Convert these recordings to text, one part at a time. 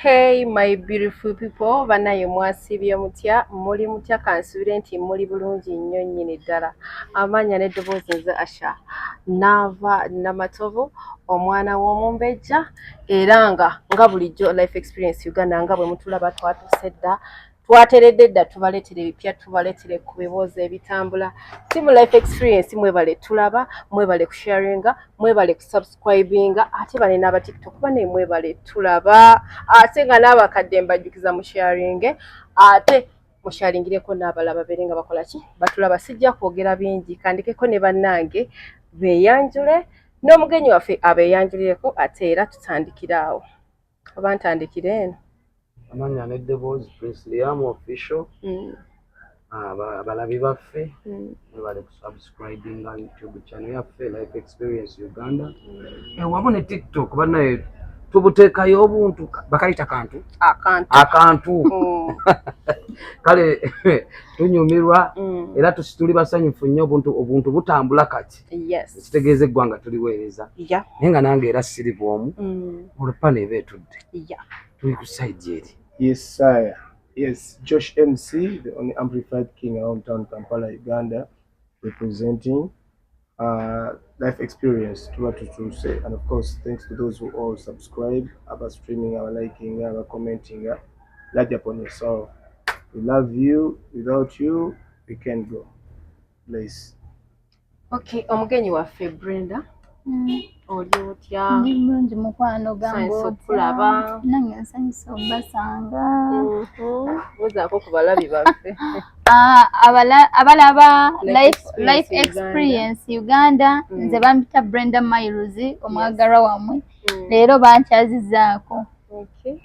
Hey my beautiful people, banaye mwasibye mutya, muli mutya kansubire nti muli bulungi nnyo nnyini ddala. Amanya n'eddoboozi nze Asha. Nava Namatovu, omwana w'omumbejja, era nga bulijjo Life Experience Uganda nga bwe mutulaba twatuse dda. Twateredde dda tubaleetera ebipya, tubaleetere ku bibuuzo ebitambula. Si mu Life Experience mwebale tulaba, mwebale kusharinga, mwebale kusubscribinga, ate bane n'aba TikTok bane mwebale tulaba. Ate nga n'abakadde mbajjukiza mu sharinge, ate musharingireko n'abalaba bere nga bakola ki? Batulaba. Sijja kwogera bingi, kandikeko ne bannange beeyanjule n'omugenyi waffe abeeyanjulireko ate era tutandikira awo. Oba ntandikire eno. Amanya n'eddoboozi Prince Liam official. Abalabi baffe mwebale kusubscribinga YouTube channel yaffe Life Experience Uganda. Wamu ne TikTok bannaye tubuteekayo obuntu bakayita akantu kale tunyumirwa era tuli basanyufu nnyo obuntu butambula kati. Yes. Kitegeeza eggwanga tuliweereza. Yeah. Naye nga nange era siri bw'omu olupana eba etudde. Yeah. Tuli ku side eri. Yes, sire. Yes, Josh MC, the only amplified king around town Kampala, Uganda, representing Life Experience to say, and of course, thanks to those who all subscribe, about streaming, our liking, our commenting, like upon yourself. We love you. Without you, we can't go. Please. Okay, omugenyi waffe Brenda. Oli otya? Ndi mulungi mukwano Science gambo okulaba. nange nsanyusa obasanga. Buzaako ku balabi baffe. Abalaba Life Life Experience Uganda nze bampita Brenda Miles omwagalwa wamwe leero bankyazizaako. Okay.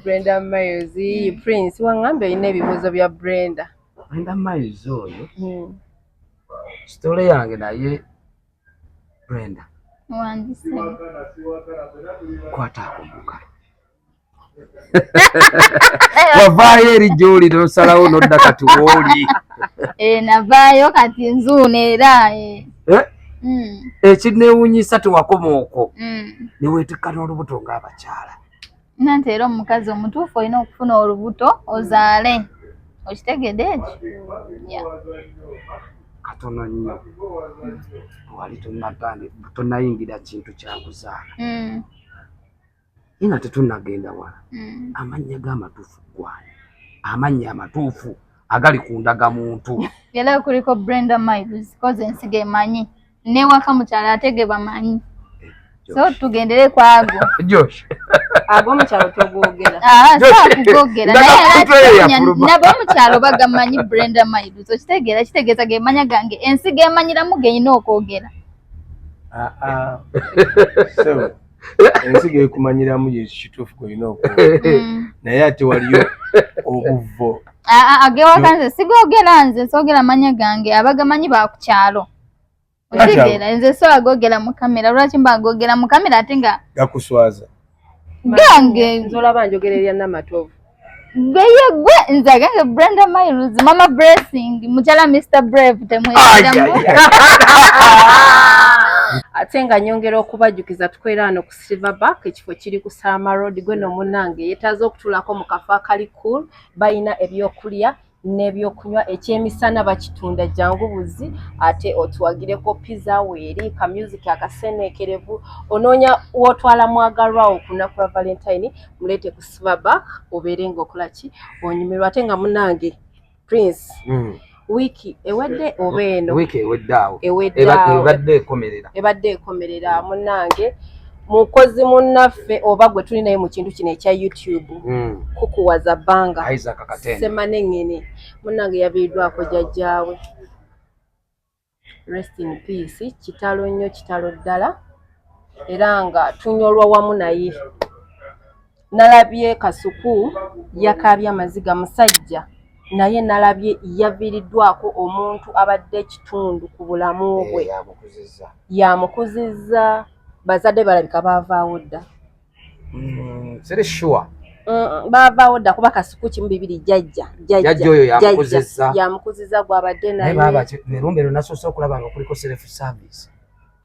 Brenda Miles, Prince wangambe olina ebibuuzo bya Brenda. Brenda Miles oyo story yange naye Brenda Wandise. kwata akumbuka wavaayo eri gy'oli n'osalawo n'odda kati w'oli. Navaayo kati nzuune era. Ekineewuunyisa tewakoma okwo ne weetikka n'olubuto ng'abakyala. Nante era omukazi omutuufu olina okufuna olubuto ozaale. Okitegedde ekyo? Katono nnyo wali tonnayingira kintu kyakuzaala ina tetunnagenda wala. Amannya g'amatuufu gwani, amannya amatuufu agali ku ndagamuntu. Era kuliko Brenda Miles koze ensigo emanyi newaka mukyala ate ge bamanyi. So tugendere kwago. Josh. Ago mukyalo togogera. Kugogera naye nabo mukyalo bagamanyi Brenda Miles. Kitegeeza gemanya gange ensigo emanyiramu geyina okwogera. So ensigo ekumanyiramu yekituufu gwolina okwogera. Naye ate waliyo obuvo. Agewaka nze sigogera, nze soogera manya gange abagamanyi bakukyalo. Otegera nze so agogera mu kamera lwaki mba agogera mu kamera ate nga gakuswaza gange nzolaba njogererya Namatovu. Gwe nze gange Brenda Miles Mama Blessing mukyala Mr Brave temwegeramu. Ate nga nyongera okubajjukiza tukwera ano ku Silverback ekifo kiri ku Sama Road gwe n'omunnange yeetaaze okutulako mu kafo akali cool bayina ebyokulya n'ebyokunywa ekyemisana bakitunda jangu buzi ate otuwagireko pizza weeri ka music akaseneekerevu onoonya wotwala mwagalwa okunaku lwa Valentine mulete ku Silverback obeere ng'okola ki onyumirwa ate nga munnange Prince wiki ewedde oba eno wiki ewedde awo ebadde ekomerera munnange mukozi munnaffe oba gwe tuli naye mu kintu kino ekya YouTube kukuwaza bbanga Semanengene munnange yabiddwako jjajjaawe. Rest in peace. Kitalo nnyo, kitalo ddala era nga tunyolwa wamu naye. Nalabye Kasuku yakabya amaziga musajja naye nalabye yaviiriddwako omuntu abadde ekitundu ku bulamu bwe yamukuzizza. Bazadde balabika baavaawo dda. Siri sure. Baavaawo dda kuba Kasuku kimu bibiri jjajja oyo yamukuzizza gw'abadde naye. Leero nasoose okulaba nga kuliko self service.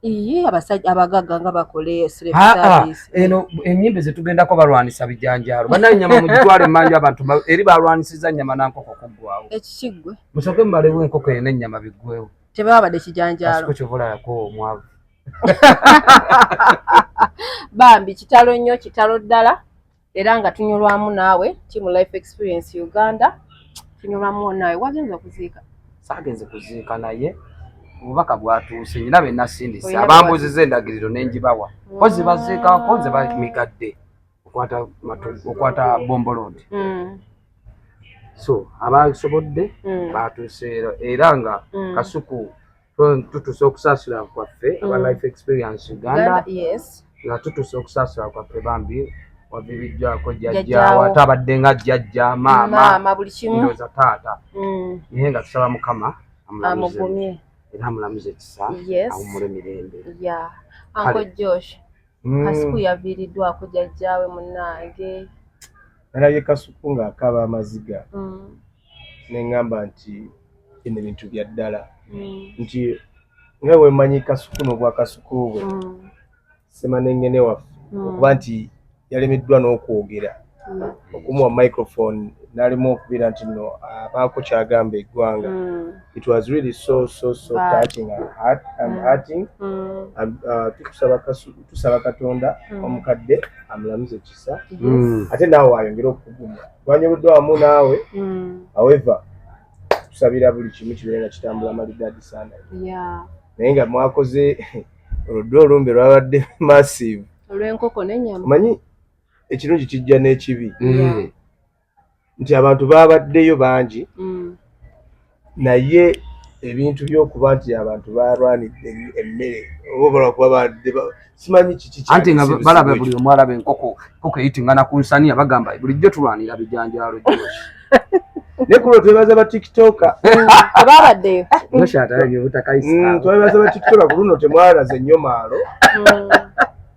Iye abasajja abagagga nga bakole service. Eno enyimbe zetugendako balwanisa bijanjalo. Bana nyama mujitwale manja abantu eri balwanisiza nyama nankoko kuggwawo. Ekikigwe. Musoke mbalewo enkoko ene nyama biggwewo. Tebaba bade kijanjalo. Asiko chovola yako mwavu. Bambi kitalo nnyo kitalo ddala era nga tunyolwamu naawe Team Life Experience Uganda tunyolwamu naawe wagenza kuziika. Sagenze kuziika naye ubaka bwatuuse nyina be nasindisa abambuzize endagiriro nenjibawa kozi baziika konze bamigadde okwata bombolonde so abasobodde batuuse era nga kasuku tutuuse okusaasira kwaffe aba Life Experience Uganda nga tutuuse okusaasira kwaffe bambi wabibijjako jjajja watabadde nga jjajja maama buli kimu ndoza taata naye nga tusaba Mukama amugumye era mulamuze kisa awumule mirembe. Uncle Josh Kasuku yaviiriddwako jjajjaawe munnange nalabye Kasuku ng'akaaba amaziga neŋŋamba nti bino bintu bya ddala nti nga bwe mmanyi Kasuku n'obwa Kasuku bwe Ssemanengene waffe okuba nti yalemeddwa n'okwogera okumuwa microphone n'alimu okubeera nti no abaako kyagamba eggwanga. It was really so touching and hurting. Tusaba Katonda omukadde amulamuze kisa ate naawe ayongere okuguma twanyobeddwa wamu naawe however tusabira buli kimu kibeere nga kitambula malidaadi sana naye nga mwakoze oludda olumbe lwabadde massive olw'enkoko n'ennyama omanyi ekirungi kijja n'ekibi nti abantu babaddeyo bangi naye ebintu by'okuba nti abantu balwanidde emmere oba kuba badde simanyi kiki anti nga balaba buli omu alaba enkoko eyitingana ku nsaniya bagamba bulijjo tulwanira bijanjalo Josh ne kulo twebaza ba TikToker ababaddeyo twebaza ba TikToker ku luno temwalaze nnyo maalo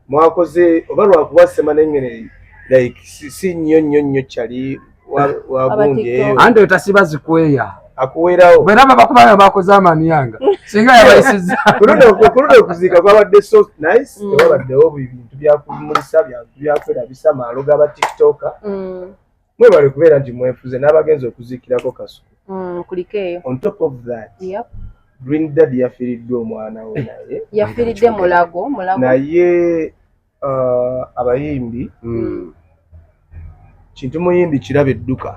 mwakoze oba lwakuba Ssemanengene like si nnyo kyali wagundi ande otasiba zikweya akuwerawo beraba bakuba bakoze amaniyanga singa yabayisiza kurudo okuziika kwabadde so nice wabaddewo bintu byakumulisa byakwera bisa maalo gaba TikToker mwebale kubeera nti mwefuze n'abagenzi okuziikirako Kasuku kulikeeyo. On top of that Green Dad yafiiriddwe omwana we naye yafiiridde mulago naye abayimbi kintu muyimbi kiraba edduka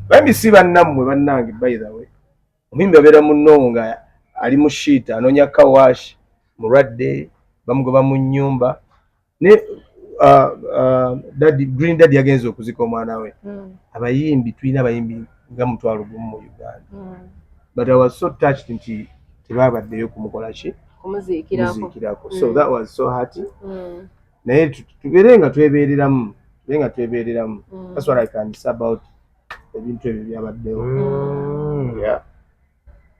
bayimbi si bannammwe bannange by the way omuyimbi abeera munno nga ali mu shiita anoonya kawashi mulwadde bamugoba mu nnyumba ne Green Dad yagenze okuzika omwana we abayimbi tulina abayimbi nga 1,000 mu Uganda but I was so touched nti tebabaddeyo kumukola ki kumuziikirako so that was so hurting naye tubeere nga twebeereramu that's what I can say about ebintu ebyo byabaddewo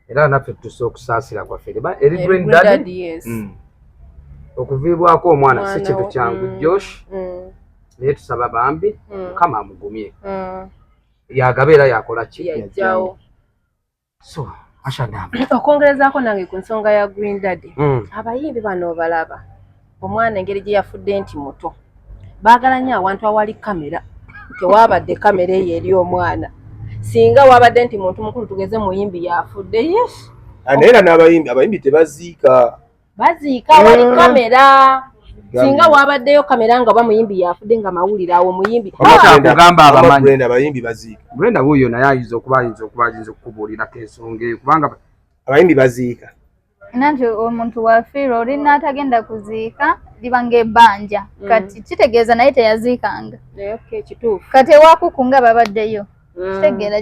era naffe tusa okusaasira kwaffe eri Green Dad okuviibwako omwana si kintu kyangu Josh naye tusaba bambi Mukama amugumye yagabeera yakola ki yajjawo so ashadamba okwongerezaako nange ku nsonga ya Green Dad abayimbi bano balaba omwana engeri gye yafudde nti muto baagala nnyo awantu awali kamera tewabadde kamera eyo eri omwana singa wabadde nti muntu mukulu tugeze muyimbi yafudde yes naye n'abayimbi tebaziika baziika wali kamera singa wabaddeyo kamera nga oba muyimbi yafudde nga mawulire awo muyimbi kugamba abamanyi abayimbi baziika Brenda wuuyo naye ayinza okuba okukubuulirako ensonga eyo kubanga abayimbi baziika nanti omuntu wafiirwa oli n'atagenda kuziika liba ng'ebbanja kati kitegeeza naye teyaziikanga kati ewakukunga babaddeyo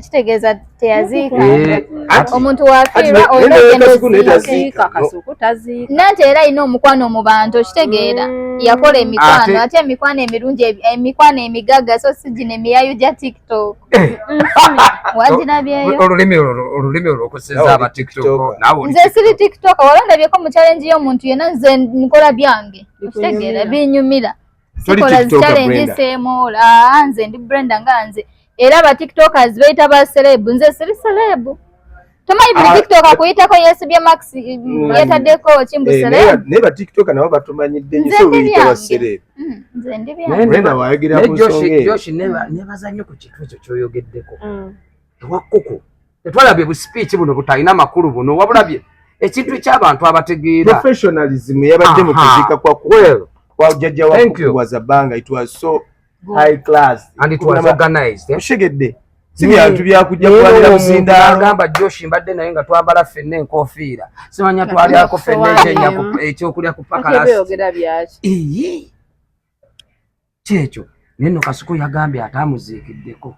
kitegeeza teyaziikanga omuntu wafiirwa olina oziika Kasuku taziika nanti era alina omukwano mu bantu kitegeera yakola emikwano ate emikwano emirungi emikwano emigaga so si gino emiyayu gya TikTok wagirabyeyo olulimi olwokoseza aba TikTok nze siri TikTok walandabyeko mu challenge y'omuntu yenna nze nkola byange kitegeera binyumira sikola zi challenge seemola nze ndi Brenda nga nze era aba TikTokers baita ba celeb nze siri celeb tomanyi buli TikTok akuyitako yesibye Max yetaddeko Chimbusele ne ba TikTok nabo batumanyidde nyo so biyita basere nze ndi byange Brenda wayagira ku songe Joshi nebaza nnyo ku kintu ekyo kyoyogeddeko ewakkoko tetwalabye bu speech buno butalina makulu buno wabulabye ekintu eky'abantu abategeera professionalism yabadde mu kuzika kwa jjajja wa banga it was so high class and it was organized ushegedde Simyantu byakujja kulanira muzinda agamba Joshi mbadde naye nga twambala ffenna enkofiira simanya twalyako ffenna ekyokulya ku pakalasi kyekyo neno Kasuku yagambye atamuziikiddeko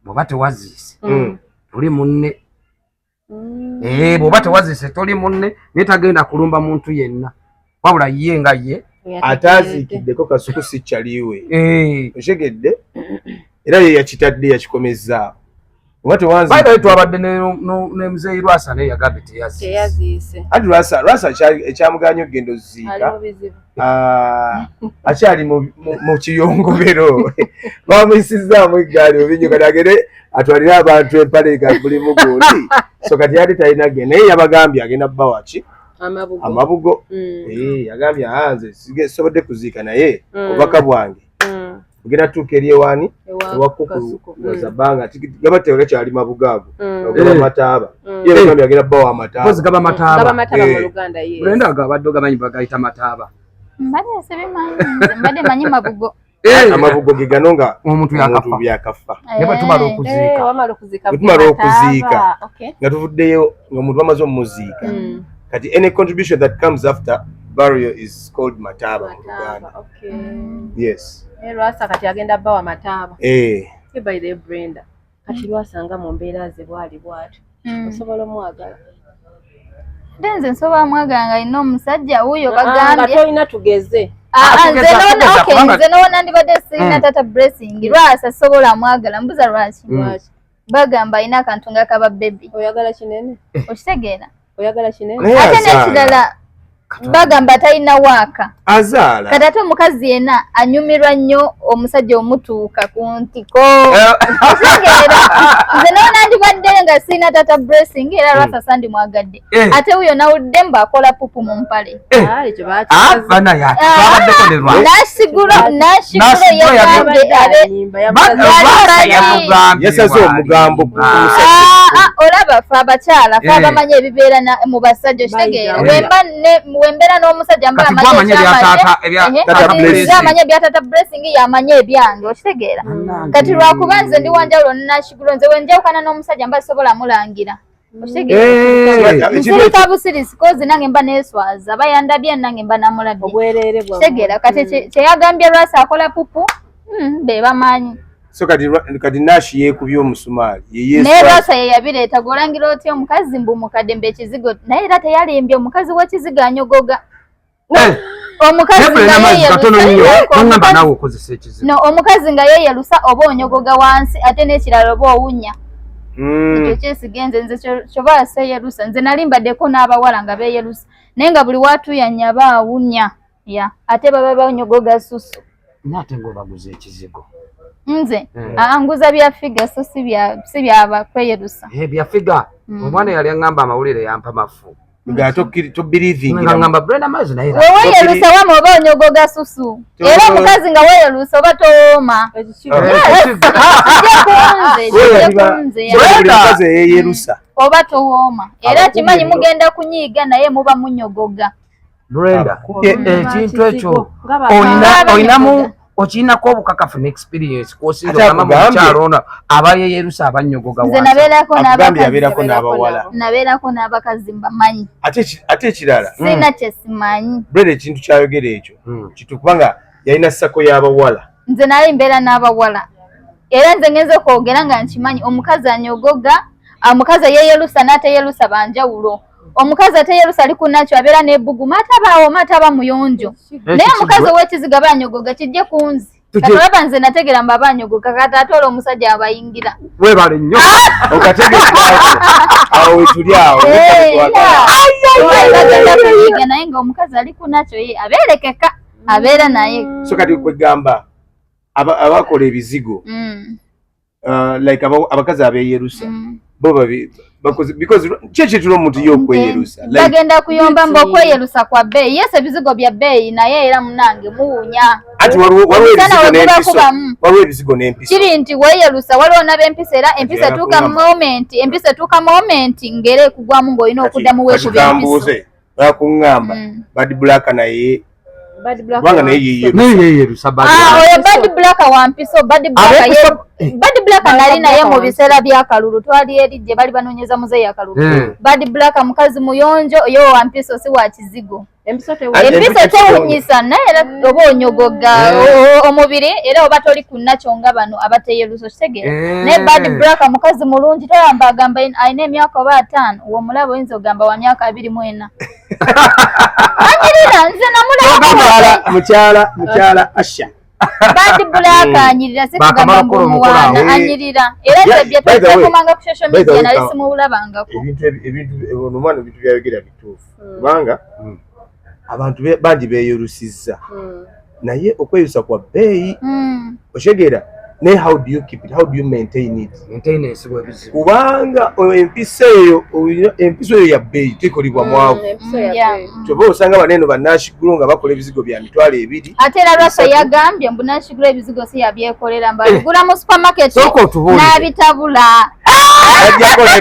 bw'oba tewaziise tuli munne bw'oba tewaziise toli munne naye tagenda kulumba muntu yenna wabula ye nga ye ataziikiddeko Kasuku si kyaliwe oshegedde era ye yakitadde yakikomezza oba tewanzi bayibaye twabadde ne muzeeyi Lwasa naye yagambye teyaziise ati Lwasa ekyamuganya okugenda oziika akyali mu kiyongobero bamuyisizaamu eggaali obinyo kati agende atwalire abantu empale ga bulimu gundi so kati yali talina genda naye yabagambye agenda bawaki amabugo yagambye nze sisobodde kuziika naye obubaka bwange bugenda tuuka eri ewaani ewakkuku wazabanga gaba tegakyali mabugaago ogaba mataaba ye bagambye agenda bbawo amataaba gaba mataaba mu Luganda Brenda agabadde ogamanyi bagayita mataaba mbadde manyi mabugo amabugo ge gano nga omuntu byakafa ne bwe tumala okuziika nga tuvuddeyo ng'omuntu bamaze omumuziika kati any contribution that comes after burial is called mataba mu Luganda. Yes. Lwasa kati agenda bbawa mataaba. By the Brenda. Kati Lwasa nga mu mbeera ze bwali bwati. Osobola omwagala. Nze nsobola mwagala nga ino omusajja wuyo bagambye. Nga toyina tugeze. Nze noona ndibadde sirina tata blessing. Lwasa sobola mwagala mbuza lwaki. Bagamba ina akantu nga kaba baby. Oyagala kinene? Okitegeera? Oyagala kinene? Ate n'ekirala bagamba talina waaka azaala kati ate omukazi yenna anyumirwa nnyo omusajja omutuuka ku ntiko otegeera nze noona ndibadde nga sirina tata blessing era Lwasa sandi mwagadde ate wuyo nawudde mbu akola pupu mu mpale nasigula yagambye yasaze omugambo olaba fe abakyala fe abamanyi ebibeera mu basajja okitegeera wembeera n'omusajja amanye ebya tata blessing yamanye ebyange okitegeera kati lwakuba nze ndi wanjawulo nashigulo nze wenjawukana n'omusajja mba sobola mulangira okitegeera nsirika busirisi kozi nange mba neswaza bayandabye nange mba namulabye okitegeera kati kyeyagambye Lwasa akola pupu be bamanyi so kati Nashi yeekubye omusumaali naye Lwasa ye yabireeta gwolangira otya omukazi mbu mukadde mbe ekizigo naye era teyalimbye omukazi w'ekizigo anyogoga omukazi nga yeyerusa oba onyogoga wansi ate n'ekirala oba owunya ekyo kyesigenze nze kyoba seyerusa nze nali mbaddeko n'abawala nga beeyerusa naye nga buli watuyanya baawunya ate baba banyogoga susu nate ng'obaguza ekizigo nze anguza bya figa so si byaba kweyerusa bya figa omwana yali angamba amawulire yampa mafu to believing ngamba Brenda Mazi naye weyerusa wama oba onyogoga susu era omukazi nga weyerusa oba towooma omukazi yeyerusa oba towooma era kimanyi mugenda kunyiiga naye muba munyogoga Brenda ekintu ekyo olinamu okirinako obukakafu ne experience kwosinga mukyalo ono aba yeyerusa abanyogoga nze nabeerako n'abakazi mbamanyi ate ekirala sirina kyesimanyi Brenda ekintu kyayogera ekyo kitukubanga yalina ssako y'abawala nze nali mbeera n'abawala era nze ngenze okwogera nga nkimanyi omukazi anyogoga omukazi yeyerusa n'ateyerusa banjawulo omukazi ateyerusa ali kunakyo abeera n'ebbugumu atabaawo mataba muyonjo naye omukazi ow'ekiziga banyogoga kijje kunzi katolaba nze nategera mba banyogoga kati atoola omusajja abayingira webale nnyo awo wetuli awo bagenda kuyiga naye nga omukazi ali kunakyo ye abeerekeka abeera naye so kati kwegamba abakola ebizigo like abakazi abeyerusa bo babi because cheche tulo muntu yokweyerusa bagenda kuyomba mbokweyerusa kwa bei yese bizigo bya bei naye era munange muwunya ati waliwo ebizigo n'empisa kiri nti weyerusa waliwo n'abempisa era empisa tuuka moment ngere kugwamu ng'olina okuddamu weeku bempisa bakuŋŋamba Bad Black naye kubanga naye yeyerusa oyo Bad Black wampiso Bad Black nali naye mu biseera by'akalulu twali eri gye bali banoonyeza muzeeyi akalulu Bad Black mukazi muyonjo yo wampiso si wa kizigo empisa tewunyisa naye era oba onyogoga omubiri era oba toli kunnakyo nga bano abateyeruso kitegeera naye Bad Black mukazi mulungi toyamba agamba alina emyaka oba 5 uwo mulabo oyinza ogamba wa myaka 24 anyirira nze namulaba mukyala Asha Bad Black anyirira sikugamba ng'omuwaana anyirira era ebyo twekumanga ku social media nali simulabangako ebintu omwana ebintu byayogera bituufu kubanga abantu bangi beeyerusizza naye okwerusa kwa bbeeyi oshegera naye how do you keep it, how do you maintain it? Kubanga empisa eyo ya bbeeyi tekolebwa mwavu kyoba osanga baneno bannashigulu nga bakola ebizigo bya mitwalo 2 ate era lwasa yagambye mbu nashigulu ebizigo si yabyekolera mbabigula mu supermarket n'abitabula ajjakola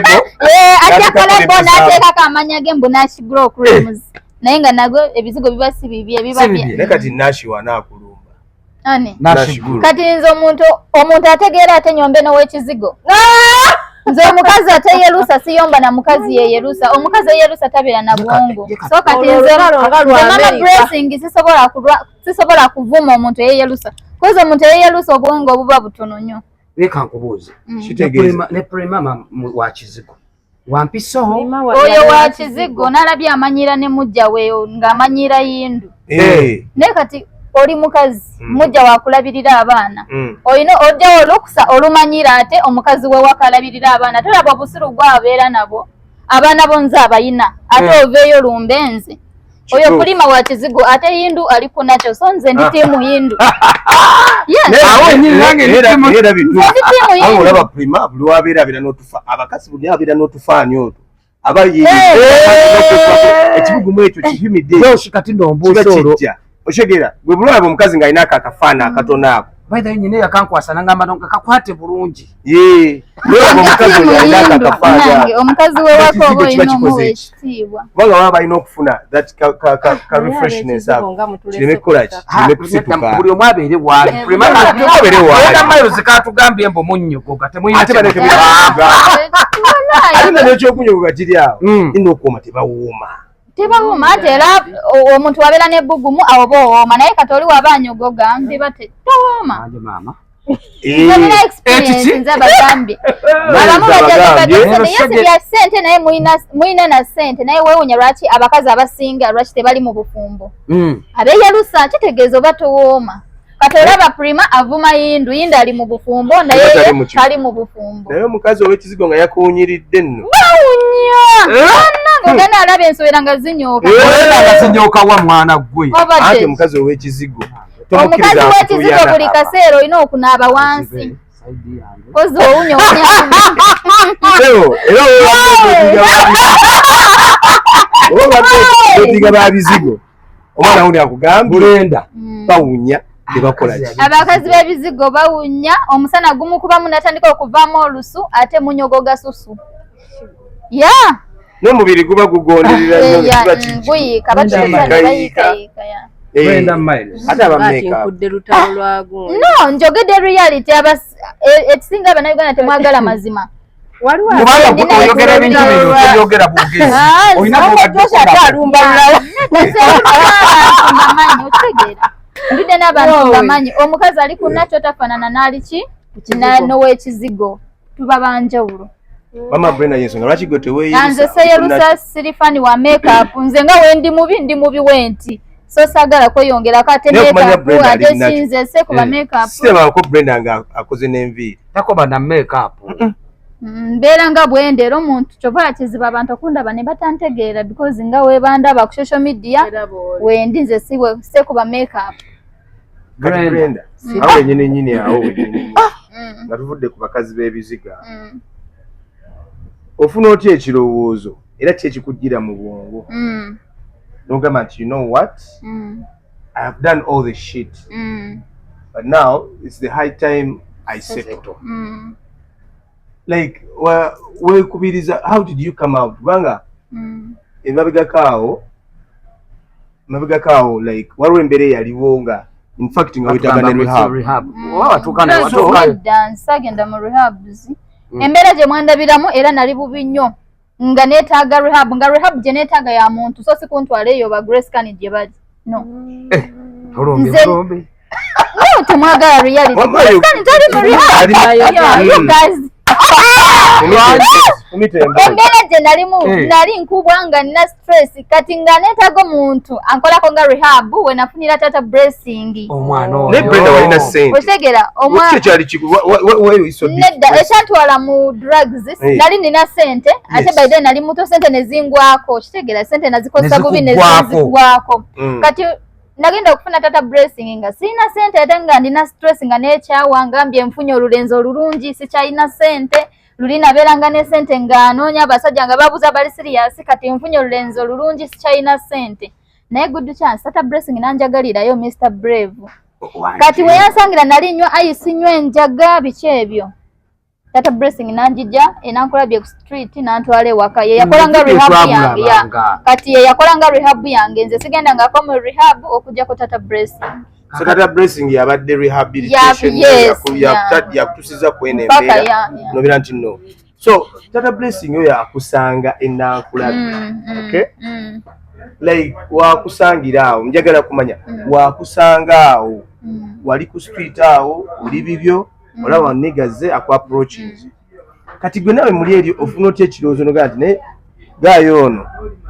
ebbo n'ateekako amanya ge mbu nashigulu creams naye nga nago ebizigo biba si bibye biba naye kati nashiwa naakulumba kati nze omuntu ategeera ate nyombe n'ow'ekizigo nze omukazi ateyerusa siyomba na mukazi yeyerusa omukazi eyerusa tabeera na bwongo so kati nze mama blessing sisobola kuvuma omuntu eyeyerusa kozi omuntu eyeyerusa obwongo obuba butono nnyo leka nkubuuze ne premama wa kizigo wampiso oyo wa kizigo nalabye amanyira ne mujja we ng'amanyira yindu naye kati oli mukazi mujja wakulabirira abaana olina ojjawo olukusa olumanyira ate omukazi we wakalabirira abaana tolaba obusiru gwabeera nabo abaana bonze abayina ate oveeyo lumbenzi oyo kulima wa kizigo ate yindu ali kunakyo so nze ndi tiimu yindu olaba prima buli wabeera abeera n'otufa abakazi buli abeera n'otufaani otwo ekibugumu ekyo kihimidde kati nombuusa olwo oshegera bwe bulwaba omukazi ng'alina akafaana akatono ako baida nyine yakankwasa nangamba nonga kakwate bulungi omukazi we wako oba olina omuwa ekitiibwa kubanga baba balina okufuna that ka refreshness ako kireme kukola kireme kusituka buli omu abeere waali mailo zikatugambye mbu munnyogoga ate n'ekyokunyogoga kiri awo ina okuwoma tebawuuma tebawuuma ate era omuntu wabeera n'ebbugumu awo bowooma naye kati oli waba anyogoga ndiba towooma nina experience nze abagambye abamu bajagabagese bya ssente naye muyina na ssente naye weewuunya lwaki abakazi abasinga lwaki tebali mu bufumbo abeeyalusa kitegeeza oba towooma kati olaba prima avuma yindu ali mu bufumbo naye tali mu bufumbo naye omukazi ow'ekizigo nga yakuwunyiridde nno bawunya ogenda alaba ensowera nga zinyooka wa mwana gwe ate omukazi ow'ekizigo omukazi w'ekizigo buli kaseera olina okunaaba wansi kozi owunya otiga babizigo omwana wuni akugambye bulenda bawunya abakazi b'ebizigo bawunya omusana gumukubamu natandika okuvaamu olusu ate munyogoga susu n'omubiri guba gugonderera guyiika bayiika ate abameka no njogedde reality ekisinga abannayuganda temwagala mazima kubanga oyogera ebintu bino tobyogera bwogezi olina okitegeera ndudde n'abantu bamanyi omukazi ali ku nakyo tafaanana n'aliki n'ow'ekizigo tuba banjawulo mama Brenda yensonga lwaki gwe teweeyisa nze seyerusa sirifani wa makeup nze nga wendi mubi wenti so sagala kweyongerako ate makeup ate sinze se kuba makeup sitebako Brenda nga akoze n'enviiri takoba na makeup mbeera nga bwendera omuntu kyova kizibu abantu okundaba ne batantegeera because nga webandaba ku social media wendi nze se kuba makeup Brenda awo nyine awo wenyine nga tuvudde ku bakazi b'ebiziga ofuna otya ekirowoozo era ki ekikujjira mu bwongo n'ogamba nti you know what I have done all the shit but now it's the high time I settle like weekubiriza how did you come out kubanga mabegako awo like waliwo embeera eyaliwo nga in fact nga wetaaga ne rehab nsagenda mu rehabs embeera gye mwandabiramu era nali bubi nnyo nga neetaaga rehab nga rehab gye neetaaga ya muntu so si kuntwala eyo ba Grace Kani gye bali no temwagala reality Grace Kani tali mu rehab you guys embeera gye nalimu nali nkubwa nga nina stress kati nga neetaaga omuntu ankolako nga rehab we nafunira Tata Blessing ne Brenda walina sente otegera nedda ekyantwala mu drugs nali nina sente ate by then nali muto sente nezingwako kitegera sente nazikozesa bubi nezingwako kati nagenda okufuna Tata Blessing nga sina sente ate nga ndina stress nga nekyawa ngambye nfunye olulenzi olulungi sikyalina sente luli nabeeranga ne sente nga noonya abasajja nga babuza bali serious kati nfunye olulenzi olulungi sikyalina sente naye good chance Tata Blessing nanjagalirayo Mr. Brave kati weyansangira nali nnyo ice nnyo enjaga biki ebyo Tata Blessing nanjija enankolabye ku street nantwala ewaka ye yakolanga rehab yange kati ye yakolanga rehab yange nze sigenda ngako mu rehab okujjako Tata Blessing so Tata Blessing yabadde rehabilitation yakutusiza kwene embeera nobera nti no so Tata Blessing oyo akusanga enankulabye okay like wakusangira awo njagala kumanya wakusanga awo wali ku street awo oli bibyo olaba niggaze aku approaches kati gwe nawe muli eri ofuna otya ekirowoozo nogaa nti naye gaayo ono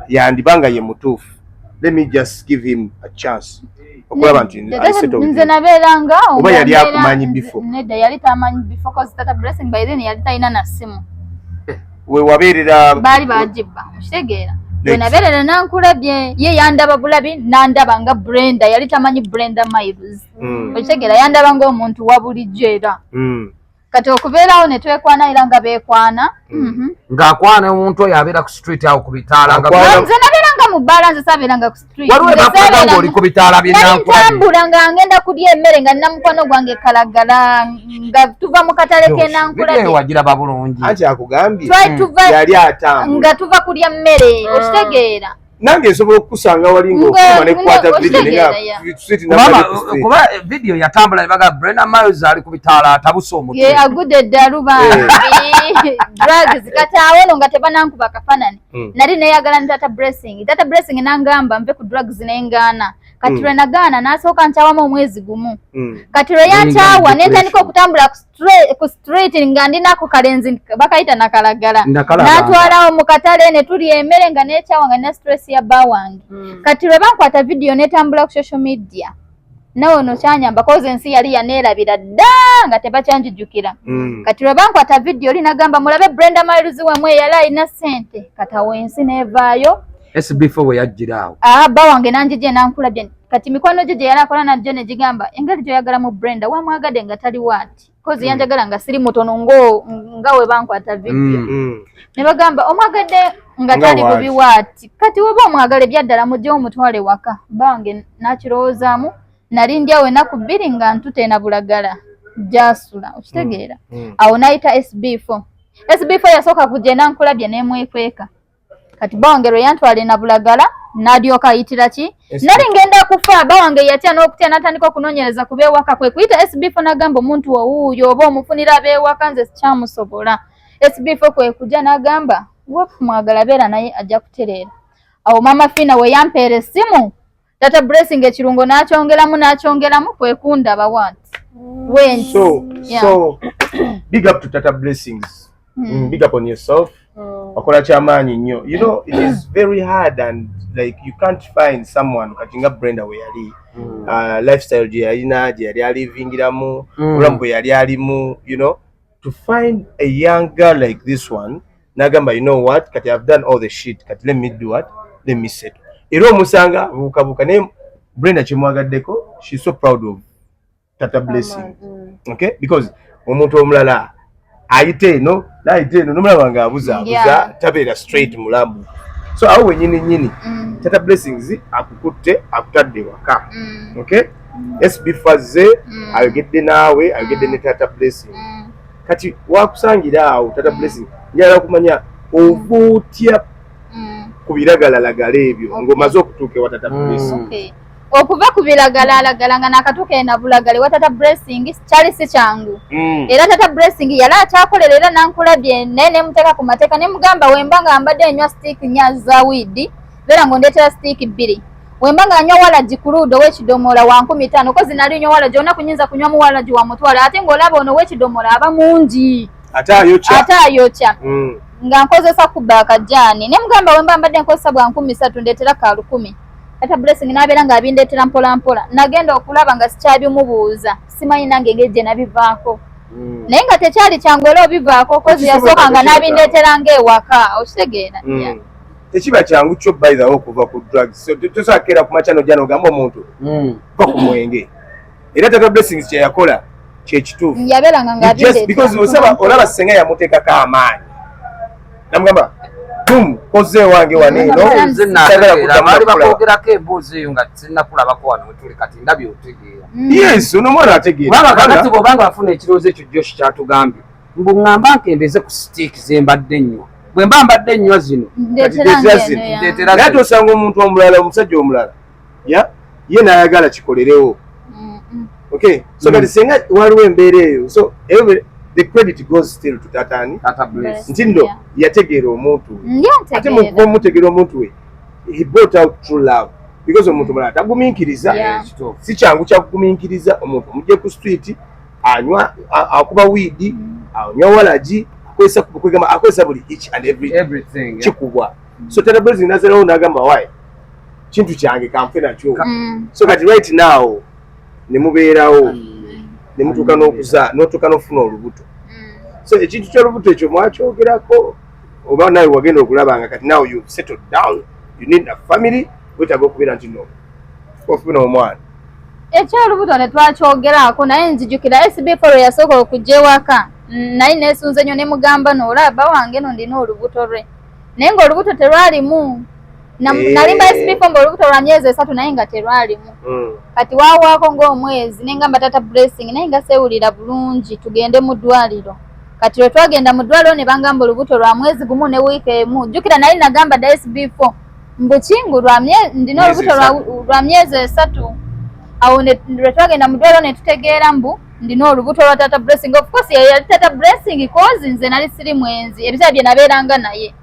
yandibanga ye mutuufu let me just give him a chance okulaba nti nze nabeeranga oba yali akumanyi before nedda yali tamanyi before cause Tata Blessing by then yali talina na simu we wabeerera baali bagibba okitegeera we nabeerera nankulabye ye yandaba bulabi nandaba nga Brenda yali tamanyi Brenda Miles okitegeera yandaba ng'omuntu wa bulijjo era kati okubeerawo ne twekwana era nga beekwana ng'akwana omuntu oyo abeera ku street awo ku bitaala nze nabeeranga mu bbaala nze saabeeranga ku street waliwo ebakuga ng'oli ku bitaala ntambula nga ngenda kulya emmere nga nina mukwano gwange kalagala nga tuva mu katale k'enankulabye wagiraba bulungi anti akugambye yali atambula nga tuva kulya mmere okitegeera nange nsobola okukusanga wali ng'okuma ne kukwata kuba vidiyo yatambula nebaga Brenda Miles ali ku bitaala atabuse omutwe ye agudde eddalu bambi drugs kati awo nga tebanankuba akafanani nali neyagala ne Tata Blessing nangamba nve ku drugs nengaana kati lwe nagaana n'asooka nkyawamu omwezi gumu kati lwe yankyawa netandika okutambula ku street nga ndinako kalenzi bakayita nakalagala natwalawo mu katale ne tuli emmere nga nekyawa nga nina stress ya bba wange kati lwe bankwata vidiyo netambula ku social media nawe ono kyanyamba koze ensi yali yaneerabira dda nga tebakyanjijjukira kati lwe bankwata vidiyo linagamba mulabe Brenda Miles wemwe yali alina sente kati awo ensi neevaayo SB4 we yajjira awo bba wange nanjije nankulabye kati mikwano gye yali akola najjo ne gigamba engali gyoyagala mu Brenda wamwagadde nga tali waati kozi yanjagala nga siri mutono nga we bankwata vidiyo ne bagamba omwagadde nga tali bubi waati kati weba omwagala ebyaddala mujje omutwale waka bba wange nakirowoozaamu nali ndyawo ennaku 2 nga ntute na bulagala jasula okitegeera awo nayita SB4 yasooka kujja nankulabye nemwekweka kati bba wange lwe yantwala na bulagala n'alyoka ayitira ki nali ngenda kufa bba wange yatya n'okutya n'atandika okunoonyereza ku beewaka kwe kuyita SB4 n'agamba omuntu owuuyo oba omufunira abeewaka nze sikyamusobola SB4 kwe kujja n'agamba wafu mwagala beera naye ajja kutereera awo mama Fina we yampeera essimu Tata Blessing ekirungo n'akyongeramu kwe kundaba wanti so big up to Tata Blessings big up on yourself wakola kyamaanyi nnyo you know it is very hard and like you can't find someone katinga Brenda we yali lifestyle gye yalina gye yali alivingiramu obulamu bwe yali alimu you know to find a young girl like this one nagamba you know what kati I've done all the shit kati let me do what let me settle era omusanga bukabuka ne Brenda kimwagaddeko she's so proud of Tata Blessing okay because omuntu omulala ayite eno n'ayite eno n'omulaba ng'abuzaabuza tabeera straight mulamu. So awo wenyini Tata Blessings akukutte akutadde waka. Okay? SB Fazze ayogedde naawe ayogedde ne Tata Blessing. Kati wakusangira awo Tata Blessing njala kumanya ovuutya ku biragalalagala ebyo ng'omaze okutuuka ewa Tata Blessing. Okuva ku biragalalagala nga nakatuuka ena bulagala ewa Tata Blessing kyali si kyangu. Era Tata Blessing yali akyakolera era nankulabye ne muteeka ku mateeka ne mugamba wemba nga mbadde enywa stick nya za wiidi beera ng'ondeetera stick 2. Wemba nga anywa walaji ku luudo w'ekidomola wa 15 kozi nali nywa walaji ona kunyinza kunywa mu walaji wa mutwala ate ng'olaba ono w'ekidomola aba mungi ate ayokya nga nkozesa kubba akajjaani ne mugamba wemba mbadde nkozesa bwa 13 ndeetera ka 10. Tata Blessing n'abeera ng'abindeetera mpola mpola nagenda okulaba nga sikyabimubuuza simanyi nange ng'ejje nabivaako naye nga tekyali kyangu era obivaako kozi yasooka nga n'abindeetera ng'ewaka okitegeera tekiba kyangu kyo by the way okuva ku drugs. So tosakeera ku machano jano ogamba omuntu va ku mwenge era Tata Blessing kye yakola kye kituufu yabeeranga ng'abindeetera because osaba olaba senga yamuteekako amaanyi namugamba koze wange waneeno baali bakwogerako emboozi eyo nga sinnakulabako wano wetuli kati ndabye otegeera. Yes ono mwana ategeera kubanga kakati bw'obanga wafuna ekirowoozo ekyo Josh kyatugambye mbu ŋŋamba nkendeze ku sitiiki ze mbadde nnyo bwe mba mbadde ennywa zino naye tosanga omuntu omulala omusajja omulala ye n'ayagala kikolerewo. Okay, so kati senga waliwo embeera eyo so the credit goes still to Tata Blessing. Ntindo yategeera omuntu ate mutegeera omuntu we he brought out true love because omuntu omulala tagumiikiriza si kyangu kyakugumiikiriza omuntu mujje ku street anywa akuba wiidi anywa walaji akozesa buli each and everything kikubwa. So Tata Blessing nazerawo n'agamba wayi kintu kyange kanfe nakyo. So kati right now ne mubeerawo ne mutuuka n'otuuka n'ofuna olubuto. So ekintu ky'olubuto ekyo mwakyogerako oba nawe wagenda okulaba nga kati now you settled down you need a family wetaaga okubeera nti no ofuna omwana. Ekyolubuto ne twakyogeraako naye nzijukira SB4 yasooka okujja ewaka naye neesunze nnyo ne mugamba n'olaba wange no ndina olubuto lwe naye ng'olubuto terwalimu nalimba SB4 ng'olubuto lwa myezi 3 naye nga terwalimu. Kati waawaako ng'omwezi ne ngamba Tata Blessing naye nga seewulira bulungi tugende mu ddwaliro. Kati lwe twagenda mu ddwaliro ne bangamba olubuto lwa mwezi gumu ne wiiki emu jjukira nali nagamba SB4 mbukingu ndina olubuto lwa myezi 3 awo lwe twagenda mu ddwaliro ne tutegeera mbu ndina olubuto lwa Tata Blessing. Of course yali Tata Blessing kozi nze nali siri mwenzi ebiseera bye nabeeranga naye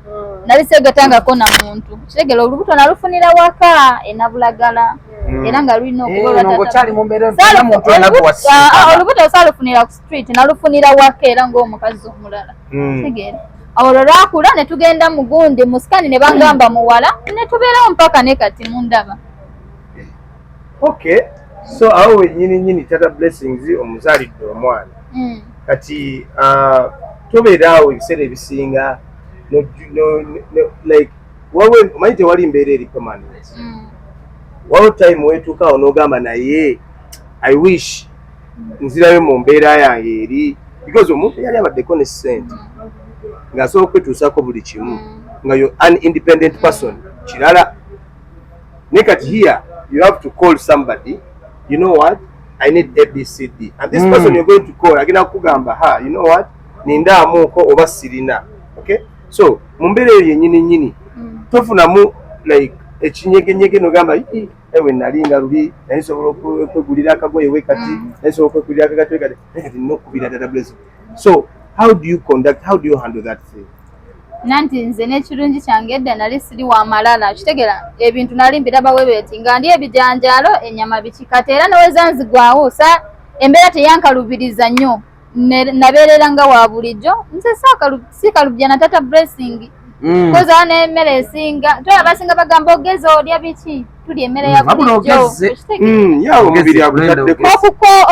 nali seegatangako na muntu kitegera olubuto nalufunira waka enabulagala era nga lulina olubuto saalufunira ku street nalufunira waka era ng'omukazi omulala tegeera awo lwakula ne tugenda mu gundi mu sikani ne bangamba muwala ne tubeerawo mpaka ne kati mundaba. Okay, so awo wennyini Tata Blessings omuzaalidde omwana kati tobeeraawo ebiseera ebisinga like omanyi tewali mbeera eri permanent. Waliwo time weetuukaawo n'ogamba naye I wish nzirayo mu mbeera yange eri because omuntu yali abaddeko ne ssente ng'asobola okwetuusaako buli kimu nga you're an independent person kirala ne kati here you have to call somebody you know what I need ABCD and this person you're going to call agenda kukugamba you know what nindaamuuko oba sirina. Okay, so mu mbeera eyo yennyini tofunamu like ekinyegenyege nogamba ewe nalinga luli naye nsobola okwegulira akagoye we kati naye nsobola okwegulira akakati we kati kati nokubira Tata Blessing. So how do you handle that thing? Nanti nze n'ekirungi kyange edda nali siri wa malala kitegeera ebintu nali mbirabawe beeti nga ndi ebijanjaalo ennyama biki kati era noweza nzigwawo embeera teyankalubiriza nnyo nabeerera nga wa bulijjo nze siikalubya na Tata Blessing koza n'emmere esinga tola basinga bagamba ogeze olya biki tulya emmere ya bulijjo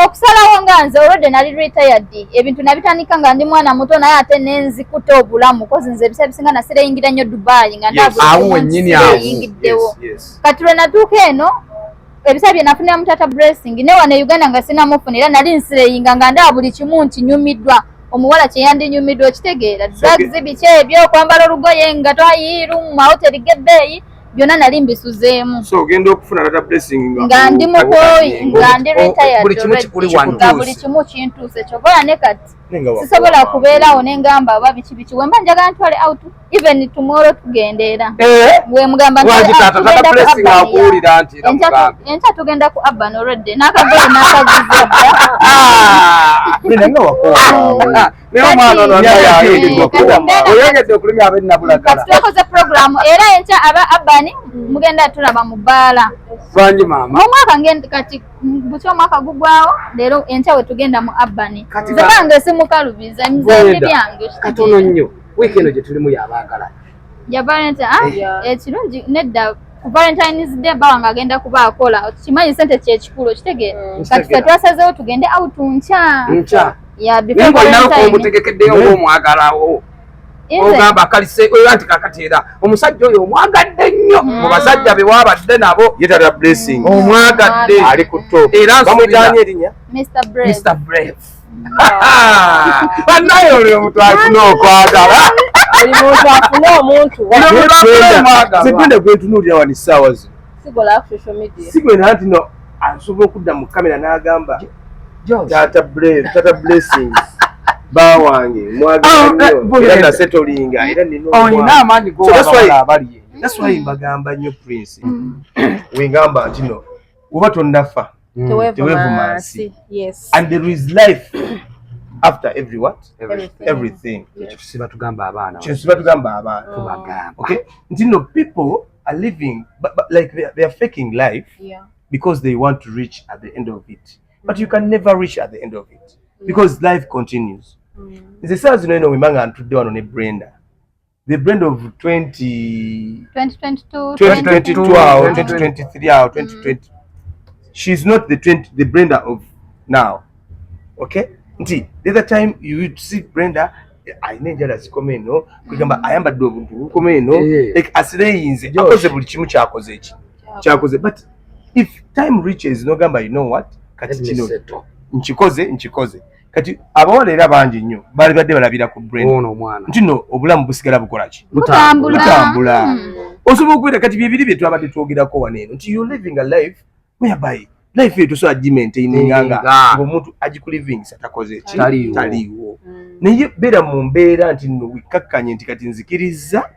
okusalawo nga nze olwedde nali retired ebintu nabitandika nga ndi mwana muto naye ate nenzikuta obulamu kozi nze ebiseera bisinga nasireyingira nnyo Dubai nga ndabuyingiddewo kati lwe natuuka eno ebisabye nafunira mutata Blessing ne wane Uganda nga sinamufunira nali nsireyinga nga ndaba buli kimu nti nyumiddwa omuwala kyeyandi nyumiddwa kitegeera drugs biche ebyo kwambala olugoye nga twayiru mu mahoteli gebbeeyi byonna nali mbisuzeemu. So ogenda okufuna Tata Blessing nga ndi mukoyi nga ndi retired buli kimu kikuli wano nga buli kimu kintuuse kyobola ne kati sisobola kubeerawo ne ngamba oba biki biki wemba njagala ntwale out even tomorrow tugendeera we mugamba enkya tugenda ku Urban already n'akagoye n'akaguzedda nga wakola oyongedde okulumya abenabulagala twakoze programu era enkya aba Urban mugenda tulaba mu bbaala bangi maama omwaka kati butya omwaka gugwawo leero enkya we tugenda mu Urban nze bange simukalubiza nze byange katono nnyo wiiki eno gye tulimu yabaagala ya Valentine ekirungi nedda ku Valentine's Day bawange agenda kuba akola kimanyi sente kyekikulu kitegeera kati ffe twasazeewo tugende out nkya omutegekeddeyo ng'omwagalawo ogamba kalise anti kakati era omusajja oyo omwagadde nnyo mu basajja be wabadde nabo ye Tata Blessing omwagadde ali ku top era bamujanye erinnya Mr. Brave bannaye oli omuntu afuna okwagala buli muntu afuna omuntu zigenda gwentunuulira wano essaawa zino sigola social media sigwena nti no asobola okudda mu kamera n'agamba Tata Blessing bawange mwagala nnyo era nasetolinga era olina amaanyi g'abali that's why mbagamba nnyo Prince wengamba nti no oba tonnafa tewevumansi yes and there is life after everything kitusiba tugamba abaana okay nti no people are living but like they are faking life because they want to reach at the end of it but you can never reach at the end of it because life continues nze saa zino eno wembanga ntudde wano ne Brenda the Brenda of 2022 2023 2020 she's not the Brenda of now okay nti the other time you would see Brenda ayina enjala zikoma eno kwegamba ayambadde obuntu bukoma eno like asireyinze akoze buli kimu kyakoze but if time reaches nogamba you know what kati kino nkikoze kati abawala era bangi nnyo balibadde balabira ku Brenda nti no obulamu busigala bukola ki butambula osobola okwera kati byebiri bye twabadde twogerako wano eno nti you living a life whereby life yetu so agimaintaininga ng'omuntu agikulivingisa takoze ki taliiwo naye beera mu mbeera nti nno wikkakkanye nti kati nzikiriza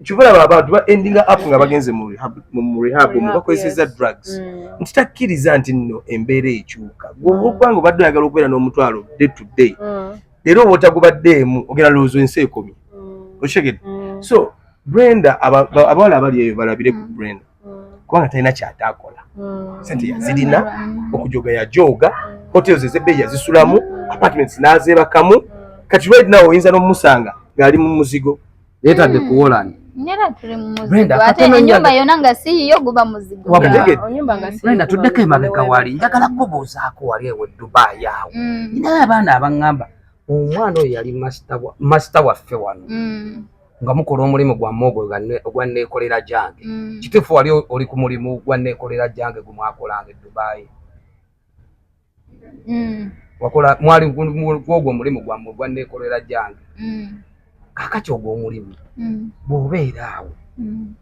kyubalaba abantu ba endinga up nga bagenze mu rehab mu bakozeseza drugs nti takkiriza nti nno embeera ekyuka gw'okubanga obadde oyagala okubeera n'omutwalo day to day leero oba otagubaddeemu ogenda lowooza ensi ekomye okitegedde so Brenda abawala abali eyo balabire ku Brenda kubanga talina kyataakola sente yazirina okujoga yajoga hotels ezebbeeyi yazisulamu apartments n'azeebakamu kati right now oyinza n'omusanga ng'ali mu muzigo yeetadde kuwolani nera tuli mu muzigo ate ennyumba yonna nga siiyo guba muzigo Brenda tuddeko emabega wali njagala kubuuzaako wali ewe Dubai awo ninaye abaana abaŋŋamba omwana oyo yali masita waffe wano nga mukola omulimu gwamme ogwo ogwa neekolera jange kituufu wali oli ku mulimu gwa neekolera jange gumwakolanga e Dubai wakola mwali gwogwo omulimu gwamme ogwa neekolera jange kakati ogwo omulimu bw'obeera awo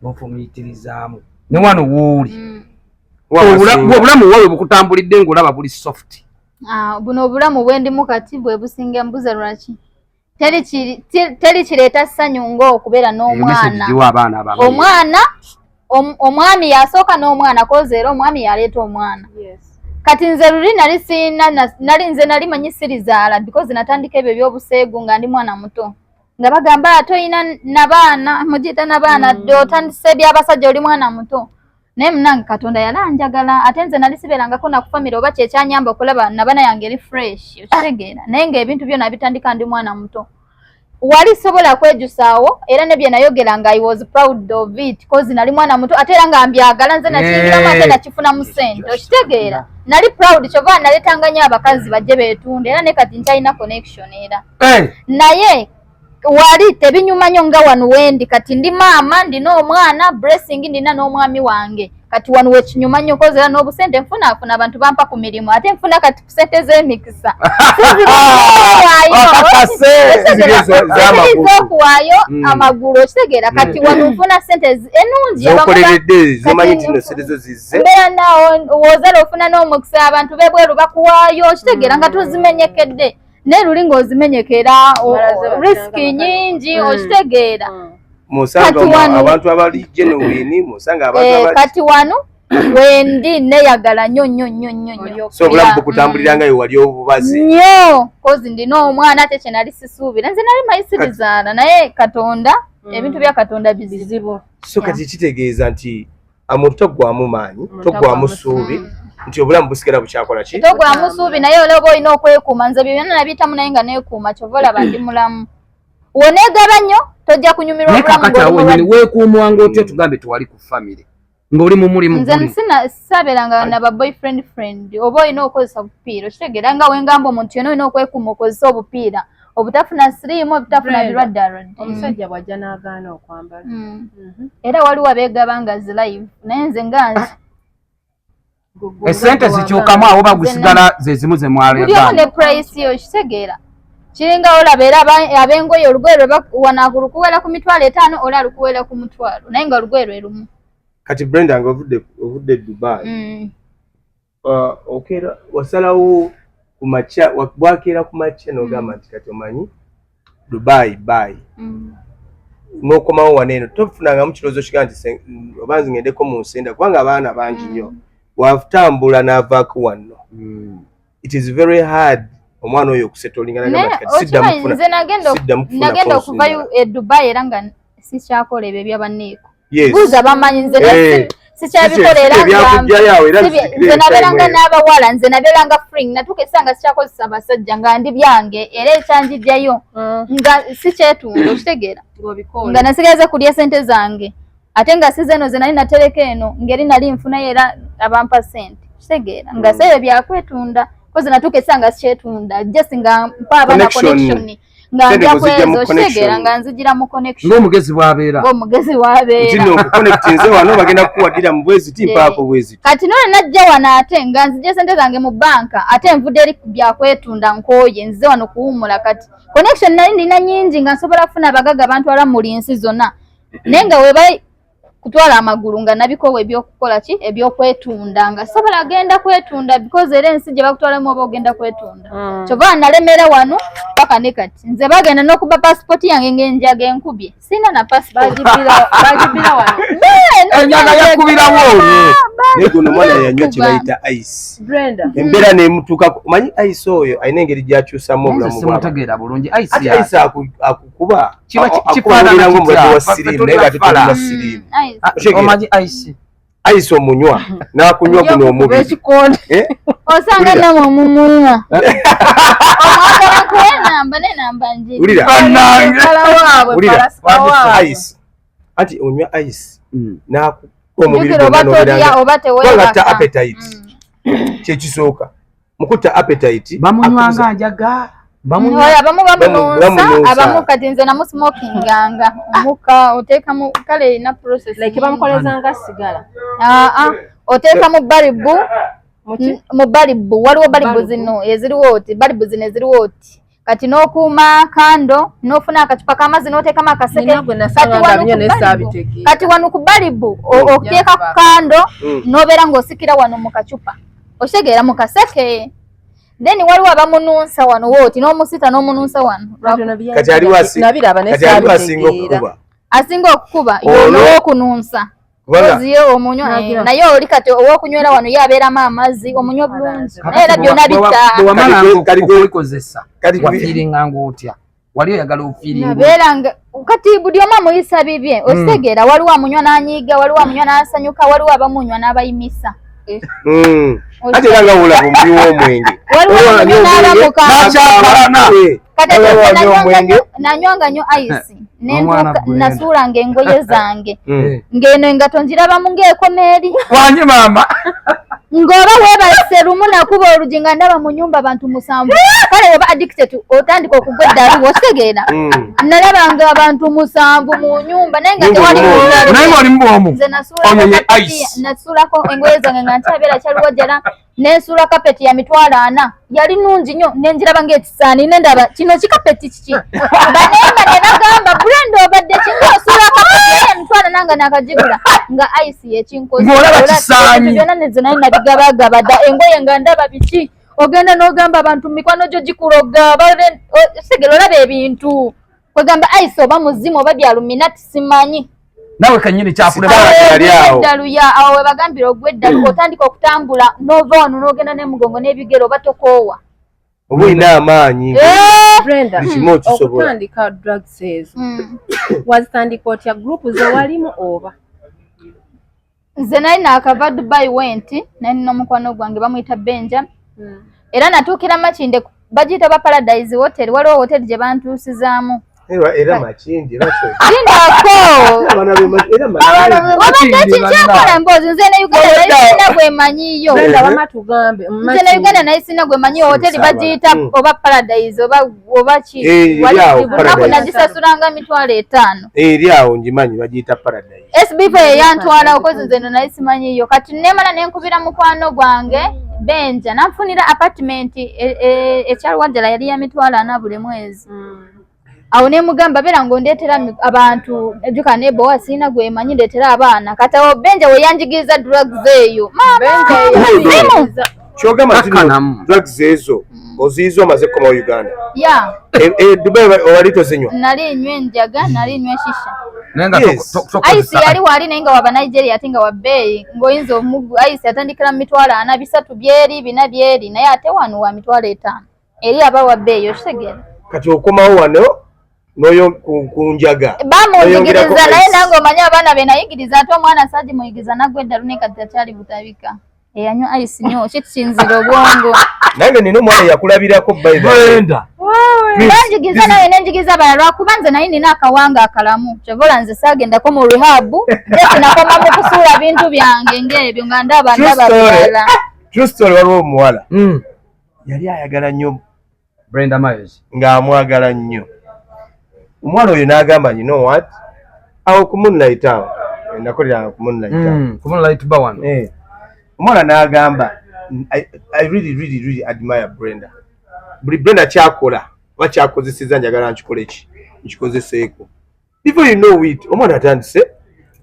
n'ofumiitirizaamu ne wano wooli obulamu bwawe bukutambulidde ng'olaba buli soft buno obulamu bwendimu kati bwe businga mbuza lwaki teri kireeta ssanyu ng'okubeera n'omwana omwami yasooka n'omwana koze era omwami yaleeta omwana kati nze luli nali manyi sirizaala because natandika ebyo ebyobuseegu nga ndi mwana muto nga bagamba ate oyina nabaana mugiyita nabaana dde otandise byabasajja oli mwana muto naye munange Katonda yalanjagala ate nze nali sibeerangako nakufamire oba kyekyanyamba okulaba nabana yange eri fresh okitegeera naye ng'ebintu byonna bitandika ndi mwana muto wali sobola kwejusaawo era ne bye nayogera nga I was proud of it cause nali mwana muto ate era nga mbyagala nze nakiyingiramu ate nakifuna mu ssente okitegeera nali proud kyova naleetanga nnyo abakazi bajje beetunde era ne kati nkyalina connection era naye wali tebinyuma nnyo nga wano wendi kati ndi maama ndina omwana Blessing ndina n'omwami wange kati wano wekinyuma nnyo kozera n'obusente nfuna abantu bampa ku mirimu ate nfuna kati kusente z'emikisa okuwaayo amagulu okitegeera kati wano nfuna sente ennungi mbeera naawo woozala ofuna n'omukisa abantu b'ebweru bakuwaayo okitegeera nga tozimenyekedde naye luli ng'ozimenyekera risiki nyingi okitegeera abantu abali genuine musanga abantu kati wano wendi neyagala nnyo so obulamu bukutambuliranga yo wali obubazi nnyo kozi ndina omwana ate kye nali sisuubira nze nali mayisirizaana naye katonda ebintu bya katonda bizibu so kati kitegeeza nti omuntu toggwamu maanyi toggwamu ssuubi nti obulamu busigala bukyakola ki toggwamu ssuubi naye olaba olina okwekuuma nze bye byonna nabiyitamu naye nga neekuuma kyova olaba ndi mulamu woneegaba nnyo tojja kunyumirwa obulamu weekuumwanga otyo tugambe tewali ku famire ng'oli mu mulimu nze saabeeranga na ba boyfriend oba olina okukozesa obupiira okitegeera nga wengamba omuntu yonna olina okwekuuma okozesa obupiira obutafuna siriimu obutafuna birwadde omusajja bw'ajja n'agaana okwambala era waliwo abeegaba nga zilive naye nze nga esente zikyukamu abo bagusigala ze zimu ze mwalegaana ne price yo okitegeera kiringa olaba era ab'engoye olugoye wanalukuwera ku 5,000 ola lukuwera ku 1,000 naye nga olugoye lwe lumu kati Brenda nga ovudde Dubai okera wasalawo ku makya bwakeera ku makya n'ogamba nti kati omanyi Dubai n'okomawo wano eno tofunangamu kirowoozo kiga nti oba nzi ngendeko mu nsenda kubanga abaana bangi nnyo watambula n'avaako wano it is very hard omwana oyo okusettolinga nze nagenda okuvayo e Dubai era nga sikyakola ebyo ebyabanneeko buuza bamanyi nze sikyabikolera nze nabeeranga n'abawala nze nabeeranga free natuuka essanga sikyakozesa abasajja nga ndi byange era ekyanjijjayo nga sikyetunda okitegeera nga nasigaza kulya sente zange ate nga sizeno ze nali natereka eno ngeri nali nfunayo era abampa sente okitegeera nga seebyo byakwetunda kozi natuuka essanga sikyetunda just nga mpa abaana connection nga njja kwezo okitegeera nga nzigira mu connection ng'omugezi bw'abeera kino okuconnectinze wano bagenda kukuwadira mu bwezi timpaako bwezi kati none najja wano ate nga nzija sente zange mu banka ate nvudde eri byakwetunda nkooye nzize wano kuwumula kati connection nali nina nyingi nga nsobola kufuna abagaga bantwala mu linsi zonna naye nga weba kutwala amagulu nga nabikowa ebyokukola ki ebyokwetunda nga sobola genda kwetunda because era ensi gye bakutwalamu oba ogenda kwetunda kyova nalemera wano paka ne kati nze bagenda n'okuba passport yange ng'enjaga enkubye sina na passport bagibira wano enjaga yakubirawo olwo naye guno mwana yanywa kye bayita ice embeera neemutuukako omanyi ice oyo alina engeri gy'akyusamu obulamu bwamutegeera bulungi ice akukuba akukubalira ng'omulwadde wa siriimu naye nga tetulina siriimu omanyi ice ice omunywa n'akunywa guno omubi osanga namwe omumunywa omwagala kuwenamba nenamba njiri ice anti onywa ice omubiri gwonna appetite kyekisooka mukutta appetite bamunywanga njaga abamu bamununsa abamu kati nze namusmokinganga omuka oteekamu kale erina process like bamukolezanga sigala oteeka mu balibu waliwo balibu zino eziriwo oti balibu zino eziriwo oti kati n'okuuma kando n'ofuna akacupa k'amazzi n'oteekamu akaseke kati wano ku balibu oteeka ku kando n'obeera ng'osikira wano mu kacupa okitegeera mu kaseke then waliwo abamununsa wano wooti n'omusita n'omununsa wano kati aliwo asinga okukuba asinga okukuba y'olw'okununsa oziyo omunywa naye oli kati ow'okunywera wano ye abeeramu amazzi omunywa bulungi naye era byonna bittaolikozesa wafiiringa ng'otya wali oyagala ofiiringa nabeeranga kati buli omu amuyisa bibye okitegeera waliwo amunywa n'anyiiga waliwo amunywa n'asanyuka waliwo abamunywa n'abayimisa ate era nga wulaba omuli w'omwenge nanywanga nnyo ice nentuka nasuulanga engoye zange ng'eno engato njiraba ng'ekomeeri wanje mama ng'oba weebase lumu nakuba olugi nga ndaba mu nnyumba abantu 7 kale oba addicted otandika okugwa eddalu ositegeera nalabanga abantu 7 mu nnyumba naye nga tewali naye wali mbwomu nze nasuulako engoye zange nga ntabeera kyaluwajjala nensuula kapeti ya 400 yali nungi nnyo nenjiraba ng'ekisaani nendaba kino kikapeti kiki banenga nenagamba Brenda obadde kingosuula kapeti ya 400 nanga nakagigula nga ice yekinkozi byonna nezo naye nabigabagaba dda engoye nga ndaba biki ogenda n'ogamba abantu mikwano gyo gikuloga segera olaba ebintu kwegamba ice oba muzimu oba byaluminati simanyi nawe kanyini kyakulema eddalu ya awo webagambira ogw'eddalu otandika okutambula nova ono n'ogenda n'emugongo n'ebigero oba tokoowa oba olina amaanyi Brenda okutandika drugs ezo wazitandika otya gurupu zewalimu oba nze nali naakava Dubai wenti nali n'omukwano gwange bamuyita Benja era natuukira Makinde bagiyita ba Paradise Hotel waliwo hoteli gye bantuusizaamu era Makindi obadde kikyakola emboozi nze ne Uganda naye sina gwemanyiyo nze ne Uganda naye sina gwemanyiyo hoteli bagiyita oba Paradise oba ki naku nagisasulanga 5,000 eri awo ngimanyi bagiyita Paradise SBV yantwala okozi nze naye simanyiyo kati nemala nenkubira mukwano gwange Benja nanfunira apartment ekyaluwajjala yali ya 40 buli mwezi awo ne mugamba bera ngondeetera abantu ejuka ne bowa sina gwemanyi ndeetera abaana kati awo Benja we yanjigiriza drugs eyo kyogamba drugs ezo oziizo maze koma mu Uganda ya Dubai wali tozinywa nali nywe enjaga nali nywe shisha nenga ice yali wali nenga waba Nigeria atinga wa bei ngoyinza omugu ice atandikira 400 bisatu byeri bina byeri naye ate wanu wa 5,000 eri aba wa bei yoshegera kati okomawo wano noyo kunjaga bamuyigiriza naye nange omanya abaana be nayigiriza ate omwana saji muyigiza nagwe eddalu ne kati takyali butabika eyanywa ice nnyo kikinzira obwongo nange nina omwana yakulabirako Brenda nanjigiza naye nenjigiza abalala lwakuba nze naye nina akawanga akalamu kyovola nze saagendako mu rehabu nakoma mu kusuula bintu byange ng'ebyo nga ndaba balala true story waliwo omuwala yali ayagala nnyo Brenda Myers ng'amwagala nnyo omwana oyo n'agamba you know what awo ku Moonlight awo nakolera ku Moonlight bawano omwana n'agamba I really admire Brenda buli Brenda kyakola oba kyakozeseza njagala nkikole ki nkikozeseeko before you know it omwana atandise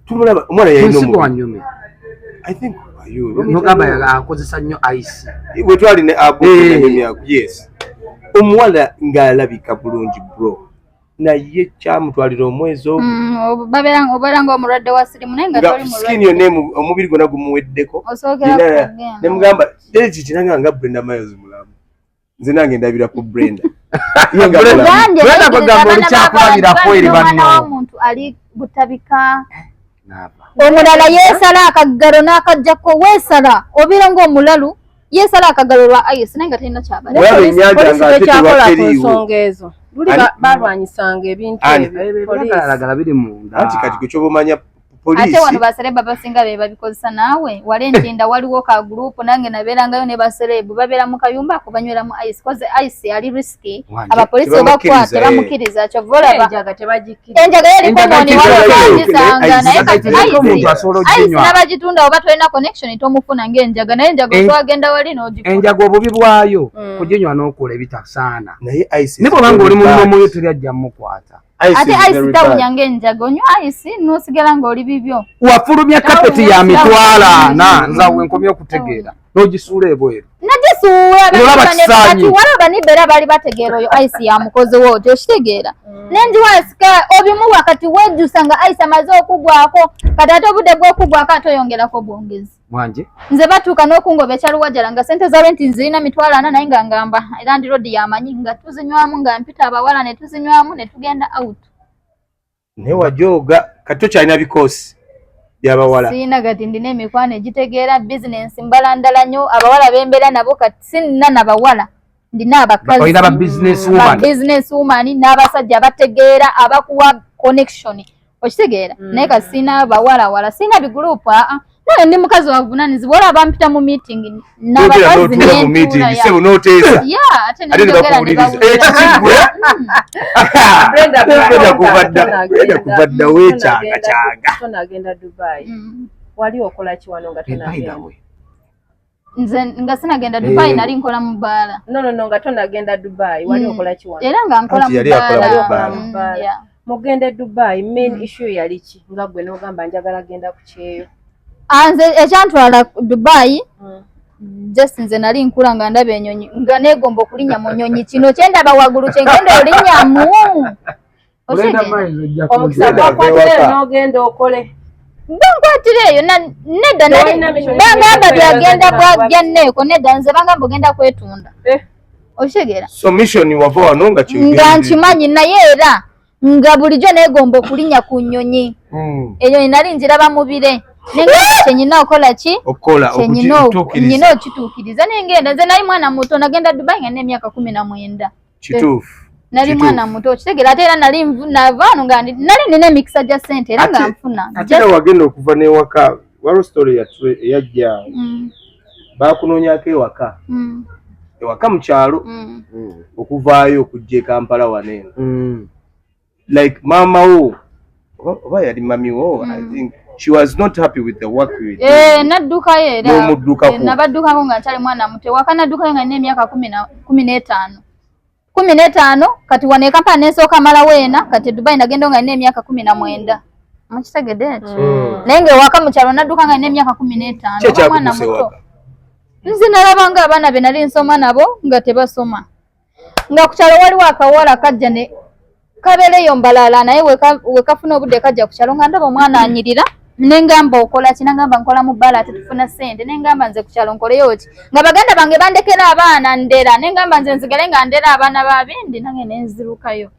tumulaba omwana yayina I think nogamba akozesa nnyo ice we twali ne abu yes omuwala ng'alabika bulungi bro naye kyamutwalira omwezi obeera ng'omulwadde wa sirimu naye nga toli skin yonna omubiri gwonna gumuweddeko ne mugamba eki kinanga nga Brenda Myers mulamu nze nange ndabira ku Brenda Brenda kwegamba olukyakulabirako eri banno omuntu ali butabika omulala yeesala akagalo n'akajjako weesala obeera ng'omulalu yeesala akagalo lwa ice naye nga talina kyabala ku nsonga ezo luli balwanyisanga ebintu ebyoalagala biri munda anti kati kwekyobumanya ate wano baserebu abasinga be babikozesa naawe wali entinda waliwo ka gurupu nange nabeerangayo ne baserebu babeera mu kayumba ako banyweramu ice koze ice yali risky abapoliisi obakwata tebamukiriza kyova olaba enjaga yaliko moni walokangisanga naye kati ice n'abagitunda oba tolina connection tomufuna ng'enjaga naye enjaga otwagenda wali n'ogikula enjaga obubi bwayo kuginywa n'okola ebitasaana naye ice ne bw'obanga oli munomuyo teryajja mukwata ate ice tawunya ng'enjaga onywa ice n'osigala ng'oli bibyo wafulumya kapeti ya 2,000 nzawe nkomye okutegeera n'ogisuula ebweru nagisuula walaba nibeera bali bategeera oyo ice yamukozewo oti okitegeera nenjiwasika obimuwa kati wejjusa nga ice amaze okugwako kati ate obudde bw'okugwako ate oyongerako bwongezi wanje nze batuuka n'okungoba ekyaluwajjala nga sente za renti nzirina 400 naye nga ngamba Land Road yamanyi nga tuzinywamu nga mpita abawala ne tuzinywamu ne tugenda out naye wajooga kati tokyalina bikoosi by'abawala siina kati ndina emikwano egitegeera bizinensi mbala ndala nnyo abawala bembeera nabo kati sinna nabawala ndina abakazi oyina ba business woman n'abasajja bategeera abakuwa connection okitegeera naye kasi sina bawala sina bigurupu naye ndi mukazi wavunanyizibwa olaba mpita mu meeting n'abakazi n'entula sebo noteesa ate nenjogera ne bawulira Brenda kuvadda wekyanga tonagenda Dubai wali okola ki wano nga tonagenda nze nga sinagenda Dubai nali nkola mu bbaala no nga tonagenda Dubai wali okola ki wano era nga nkola mu bbaala mugende Dubai main issue yali ki nga gwe n'ogamba njagala genda ku kyeyo nze ekyantwala Dubai just nze nali nkula nga ndaba ennyonyi nga neegomba okulinnya mu nnyonyi kino kyendaba waggulu kyengenda olinnyamu omukisa gwakwatire n'ogenda okole nkwatire eyo nedda bangamba byagenda bwagya nneeko nedda nze bangamba ogenda kwetunda okitegeera so mission wava wano nga nkimanyi naye era nga bulijjo neegomba okulinnya ku nnyonyi ennyonyi nali njiraba mubire nengenda kyenyina okola ki kyenyina okituukiriza nengenda nze nali mwana muto nagenda Dubai nga n'emyaka 19 kituufu nali mwana muto okitegeera ate era nali navaano nga nali nina emikisa gya ssente era nga nfuna ate era wagenda okuva n'ewaka waliwo story yajja baakunoonyako ewaka mu kyalo okuvaayo okujja e Kampala waneeno like mama wo oba yali mami wo I think she was not happy with the work we did naddukayo era nabaddukako nga nkyali mwana muto ewaka naddukayo nga nina emyaka 15 kati wano e Kampala nensooka malawo ena kati Dubai nagenda nga nina emyaka 19 mukitegedde naye nga ewaka mu kyalo nadduka nga nina emyaka 15 mwana muto nze nalabanga abaana be nali nsoma nabo nga tebasoma nga ku kyalo waliwo akawala kajja ne kabeereyo mbalala naye wekafuna obudde kajja ku kyalo nga ndaba omwana anyirira nengamba okola ki nagamba nkola mu bbaala ate tufuna ssente nengamba nze ku kyalo nkoleyo ki nga baganda bange bandekera abaana ndera nengamba nze nzigale nga ndera abaana babindi nange nenzirukayo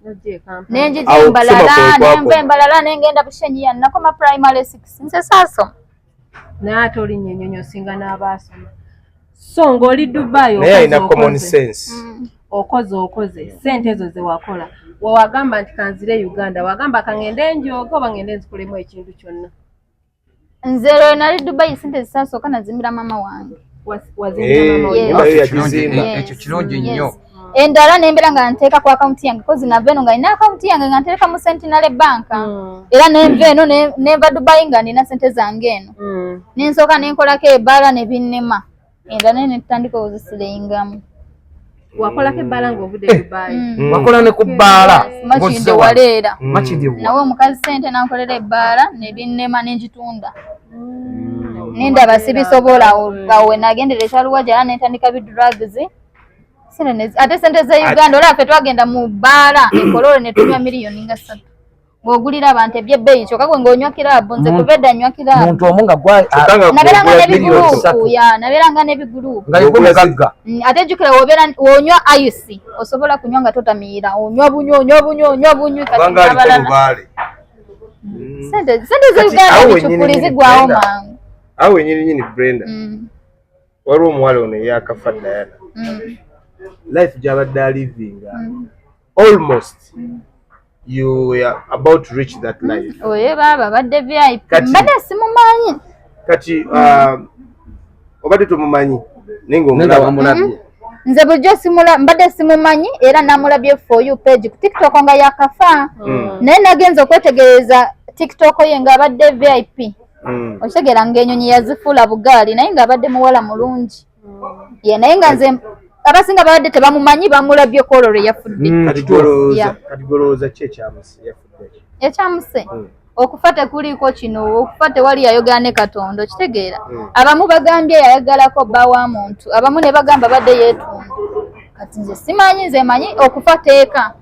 nenjija embalala nenva embalala nengenda bushenyiya nakoma primary 6 nze saasoma naye ate olinnyo ennyonyi osinga n'abaasoma so ng'oli Dubai naye alina common sense okoze ssente ezo ze wakola wewagamba nti kanzire Uganda wagamba kangende enjoga oba ngende nzikolemu ekintu kyonna nze lwe nali Dubai ssente zisaasooka nazimbira mama wange ekyo kirungi nnyo endala nembeera nga nteeka ku akawunti yange kozi nava eno nga nina akawunti yange nga ntereka mu Centenary Bank era nenva eno nenva Dubai nga nina ssente zange eno nensooka nenkolako ebbaala ne binnema endala netutandika ozisileingamu wakolako ebbaala ng'ovudde Dubai wakola ne ku bbaala makinde waleera makinde nawe omukazi ssente nankolera ebbaala ne binnema nenjitunda nendaba sibisobola awo nagendera ekyaluwa gyala nentandika bidrugs ate sente za Uganda olaba ffe twagenda mu bbaala enkololo ne tunywa miliyoni nga 3 ng'ogulira abantu ebyebbeeyi kyokka gwe ng'onywa kiraabu nze kubedda nywa kiraabu muntu omu nga nabeeranga n'ebigulupu nabeeranga n'ebigulupu nga yegagga ate jjukira w'onywa ice osobola kunywa nga totamiira onywa bunywi sente za Uganda bicukulizi zigwawo mangu awo wenyini Brenda waliwo omuwala ono eyakafa Diana life gy'abadde alivinga almost you were about to reach that life oye baba badde VIP mbadde simumanyi kati obadde tumumanyi nenga omulabye nze bulijjo mbadde simumanyi era namulabye for you page ku TikTok nga yakafa naye nagenza okwetegereza TikTok ye nga abadde VIP okitegeera ng'ennyonyi yazifuula bugaali naye ng'abadde muwala mulungi ye naye nga nze abasinga babadde tebamumanyi bamulabye kololo yafudde katigolooza ki ekyamuse okufa tekuliiko kino okufa tewali yayogera ne Katonda okitegeera abamu bagambye yayagalako bba wa muntu abamu ne bagamba badde yeetunda kati nze simanyi nze manyi okufa teeka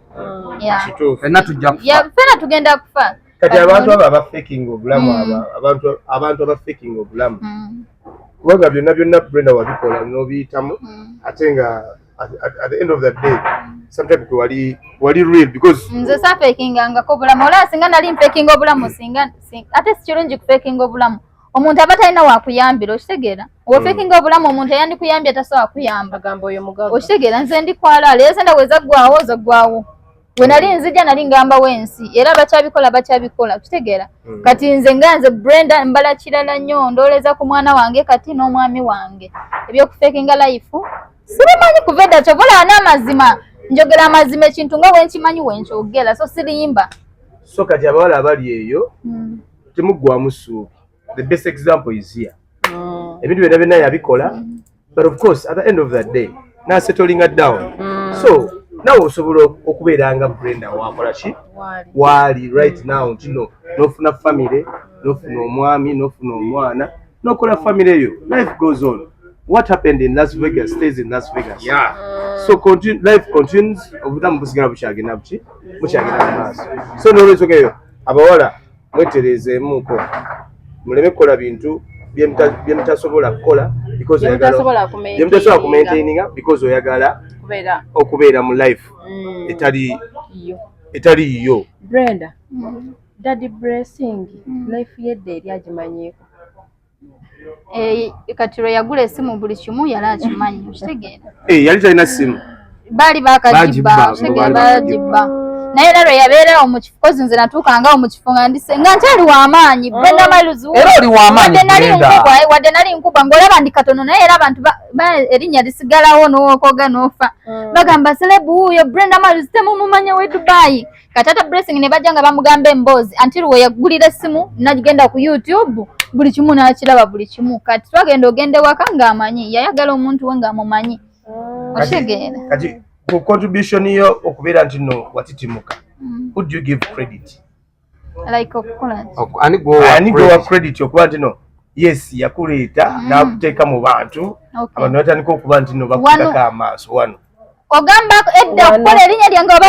fena tugenda kufa kati abantu abo abafakinga obulamu abantu abafakinga obulamu kubanga byonna Brenda wabikola n'obiyitamu ate nga at the end of the day sometimes wali real because nze safakingangako obulamu olaba singa nali mfakinga obulamu singa ate si kirungi kufekinga obulamu omuntu aba talina wakuyambira okitegeera ofekinga obulamu omuntu yandikuyambye tasobola kuyamba agamba oyo mugaga okitegeera nze ndi kwalaala era senda wezaggwawo zaggwawo we nali nzija nali ngamba wensi era bakyabikola okitegeera kati nze nganze Brenda mbala kirala nnyo ndooleza ku mwana wange kati n'omwami wange ebyokufekinga life sibimanyi kuva edda kyobola n'amazima njogera amazima ekintu nga wenkimanyi wenkyogera so sirimba so kati abawala abali eyo temuggwamu ssuubi the best example is here ebintu byonna byonna yabikola but of course at the end of the day nasettlinga down so nawe osobola okubeeranga Brenda wakola ki waali right now ntino n'ofuna family n'ofuna omwami n'ofuna omwana n'okola family eyo life goes on. What happened in Las Vegas stays in Las Vegas. So life continues obutamu busigala bukyagenda buki bukyagenda mu maaso so n'olwekyo geyo abawala mwetereezeemuko muleme kukola bintu byemutasobola kukola because oyagala byemutasobola kumaintaininga because oyagala okubeera mu life etali yo. Brenda Daddy Blessing life yedde eri agimanyiiko kati lwe yagula essimu buli kimu yali akimanyi okitegeera yali talina ssimu baali bakagibba okitegeera bagibba naye era lwe yabeerawo mu kifo kozi nze natuukangawo mu kifo nga nkyali w'amaanyi Brenda Miles era oli w'amaanyi wadde nali nkuba ng'olaba ndi katono naye era abantu erinnya lisigalawo n'owokoga n'ofa bagamba selebu wuuyo Brenda Miles temumumanya we Dubai katata Blessing ne bajja nga bamugamba emboozi until we yagulira essimu nagenda ku YouTube buli kimu n'akiraba buli kimu kati twagenda ogende waka ng'amanyi yayagala omuntu we ng'amumanyi okitegeera kati ku contribution yo okubeera nti no watitimuka would you give credit like okukola ani gwe credit okuba nti no yes yakuleeta n'akuteeka mu bantu abantu batandika okuba nti no bakutako amaaso wano ogamba edda okukola erinnya lyange oba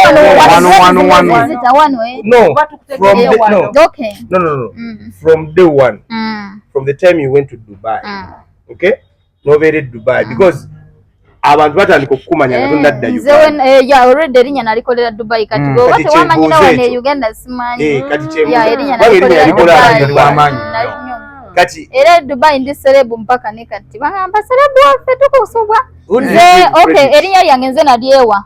no from day one from the time you went to Dubai okay nobeere Dubai because abantu batandika okukumanya nga tonnadda Uganda already erinnya nalikolera Dubai kati goba tewamanyira wano e Uganda simanyi kati erinnya nalikolera kati era Dubai ndi celebu mpaka ne kati bagamba celebu waffe tukusubwa erinnya lyange nze nalyewa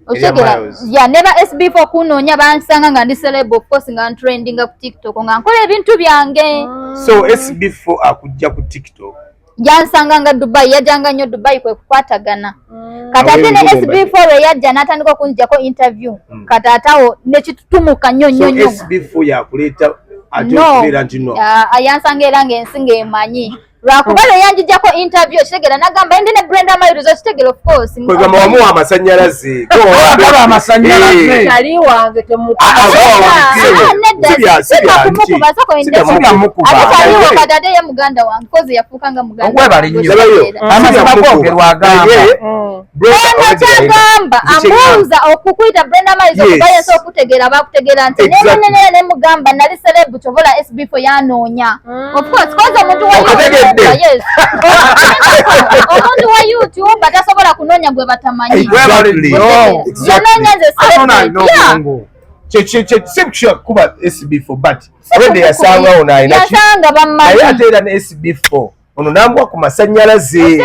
okitegeera neba SB4 kunoonya bansanga nga ndi celebu of course nga ntrendinga ku TikTok nga nkola ebintu byange so SB4 akujja ku TikTok yansanga nga Dubai yajanga nnyo Dubai kwe kukwatagana kati ate ne SB4 yajja n'atandika okunjjako interview kati atawo nekitutumuka nnyo SB4 yakuleeta ate okubeera nti no yansanga era ng'ensi ng'emanyi lwakuba lwe yanjijjako interview okitegera nagamba ndi ne Brenda Miles okitegera of course kwegamba wamuwa amasannyalaze agaba amasannyalaze tali wange temukubaataliwo kati ate ye muganda wange kozi yafuukanga ogwebali nnyo amazima googerwa agamba kyagamba amuuza okukuyita Brenda Miles okubayensa okutegeera bakutegeera nti nenenene nemugamba nali celebu kyobola SB4 yanoonya of course kozi omuntu omuntu wa YouTube atasobola kunoonya gwe batamanyi yonoonya nze kuba SB4 but already yasangawo yasanga bammanyi ate era ne SB4 ono n'amuwa ku masannyalaze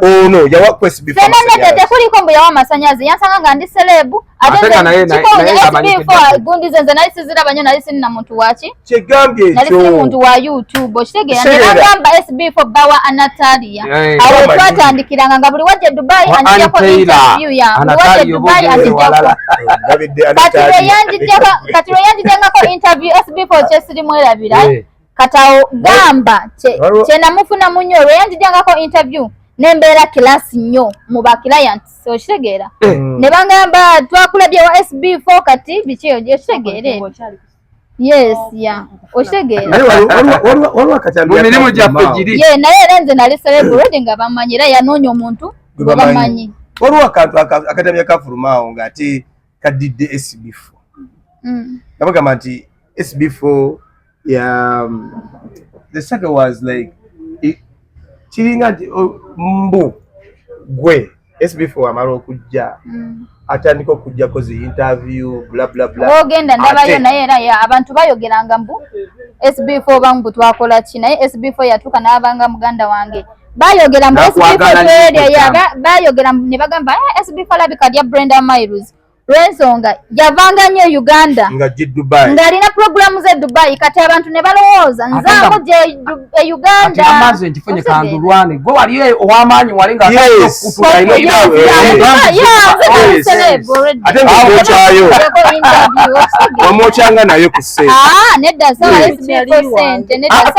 ono yawa ku SB4 fenanete tekuliko mbu yawa amasannyalaze yansanga nga ndi celebu ate SB4 gundi zenze nali siziraba nnyo nali sinina muntu waki kyegambye nali siri muntu wa YouTube okitegeera nebagamba SB4 bawa Anatalia awo twatandikiranga nga buli wajja Dubai anjijjako interview ya buli wajja Dubai anjijjako kati lwe yanjijjangako interview SB4 kyesirimu erabira katawo gamba kyenamufuna munyo olwo yanjijjangako interview nembeera kilasi nnyo mu ba clients okitegeera ne bangamba twakulabye wa SB4 kati biki okitegeere yes okitegeera mirimu gyaffe giri naye era nze nali celebrity nga bamanyi era yanoonya omuntu gwe bamanyi waliwo akantu akatamya kafulumaawo ng'ate kadidde SB4 nabagamba nti SB4 the saga was like kiringa nti mbu gwe SB4 amala okujja atandika okujjako zi interview bla bla bla ogenda ndabayo naye era abantu bayogeranga mbu SB4 bambu twakola ki naye SB4 yatuka n'abanga muganda wange bayogera mbu SB4 bayogera ne bagamba SB4 labika lya Brenda Miles lwensonga yavanga nnyo Uganda nga Dubai nga alina programu ze Dubai kati abantu ne balowooza nzangu gye Uganda amaze nkifunye kandulwane gwe wali ow'amaanyi wali nga ate ng'omwokyayo omwokyanga nayo ku ssente nedda sawa SB4 sente nedda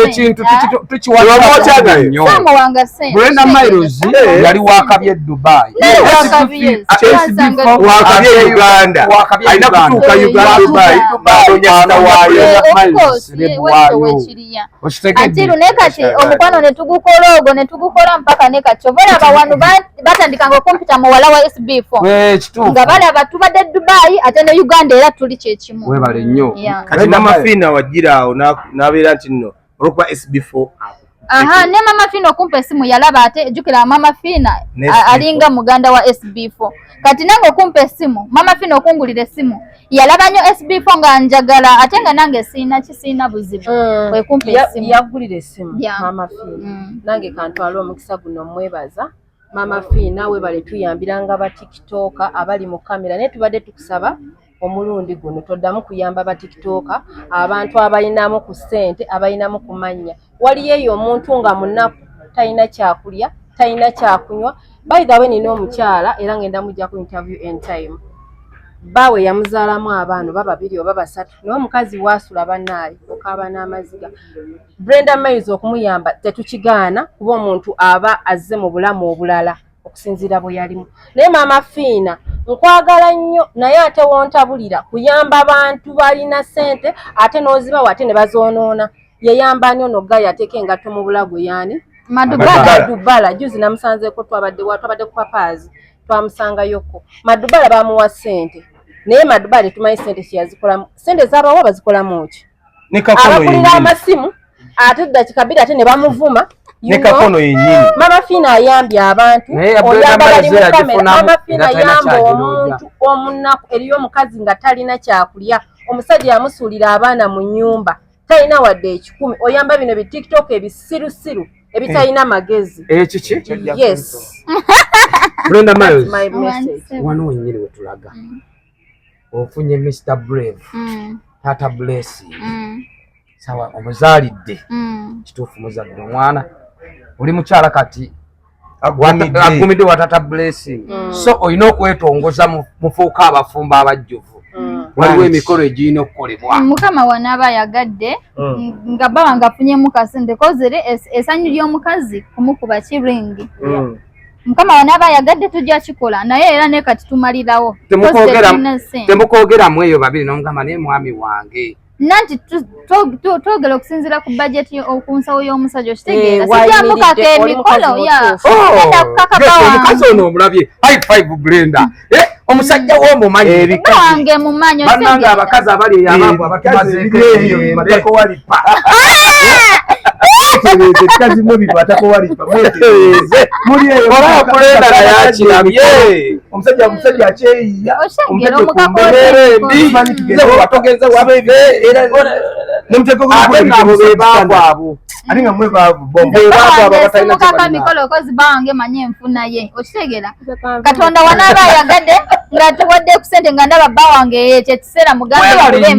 ekintu tukiwaayo nnyo Brenda Miles yali wakabye Dubai wakabye Uganda alina kutuuka Uganda Dubai baonyesana waayo ati lunekati omukwano ne tugukola ogwo ne tugukola mpaka ne kati obalaba wano batandikanga okumpita muwala wa SB4 nga balaba tubadde Dubai ate ne Uganda era tuli kyekimu webale nnyo kati Mama Fina wajjira awo n'abeera nti nno olwokuba SB4 ne Mama Fina okumpa esimu yalaba ate jukira Mama Fina alinga muganda wa SB4 kati nange okumpa esimu Mama Fina okungulira esimu yalaba nnyo SB4 nga njagala ate nga nange sina buzibu wekumpa esimu yagulira esimu Mama Fina nange kantwala omukisa guno mwebaza Mama Fina webale tuyambiranga ba TikToker abali mu kamera naye tubadde tukusaba omulundi guno toddamu kuyamba ba TikToker abantu abayinamu ku ssente abayinamu ku mannya waliyo eyo omuntu nga munaku talina kyakulya talina kyakunywa by the way nina omukyala era ngenda mujja ku interview in time bawe yamuzaalamu abaana babiri oba basatu naye omukazi waasula bannaali okaaba n'amaziga Brenda Miles okumuyamba tetukigaana kuba omuntu aba azze mu bulamu obulala okusinziira bwe yalimu naye Mama Fina nkwagala nnyo naye ate wontabulira kuyamba abantu balina ssente ate n'ozibawa ate ne bazoonoona yeyamba ani ono Gaya ateeka engatto mu bulago yaani Madubala juzi namusanzeeko twabadde ku papaazi twamusangayoko Madubala bamuwa ssente naye Madubala tetumanyi ssente kyeyazikolamu ssente z'abawa bazikolamu ki abakulira amasimu ate dakika bbiri ate ne bamuvuma nekakono yennyini Mama Fina ayambye abantu oyamba bali mu kamera Mama Fina ayamba omuntu omunaku eriyo omukazi nga talina kyakulya omusajja yamusuulira abaana mu nnyumba talina wadde 10 oyamba bino bi TikTok ebisirusiru ebitalina magezi kiki yes Brenda Miles my message wano wennyini we tulaga ofunye Mr Brave Tata Blessing sawa omuzaalidde kituufu muzadde omwana oli mukyala kati agumidde wa Tata Blessing so olina okwetongoza mufuuka abafumba abajjuvu waliwo emikolo egirina okukolebwa mukama wanaaba yagadde nga baba nga afunyemu kasente kozere essanyu ly'omukazi kumukuba kiringi mukama wanaaba yagadde tujja kikola naye era ne kati tumalirawo temukoogeramu eyo babiri n'omugamba naye mwami wange nanti twogera okusinziira ku bajeti okunsawo y'omusajja okitegeera sijamukaka emikolo omukazi ono omulabye high five Brenda omusajja w'omumanyi wange mumanyi bannanga abakazi abali ey'abantu abatumazeeko eyo matako walipa kazi mubi batako walipa mweteze muli eyo Brenda yakirabye omusajja akyeyiya oshengera omukako watogenza wabebe nemuteko baavu ate nga mwe baavu simukaka mikolo kozi bange manye enfuna ye okitegeera katonda wanaaba yagadde nga tuwadde ku ssente nga ndaba bba wange kyekiseera mugambenaye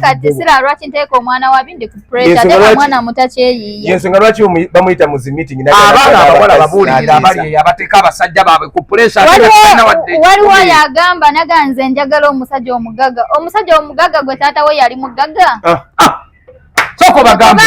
kati sira lwaki nteeka omwana wabi ndi ku pressure teeka mwana mutakyeyiiya yensonga lwaki bamuyita mu zi meeting abaana abawala babuulirira abali abateeka abasajja baabwe ku pressure waliwo yagamba naganze njagala omusajja omugaga gwe taata we yali mugaga soko bagamba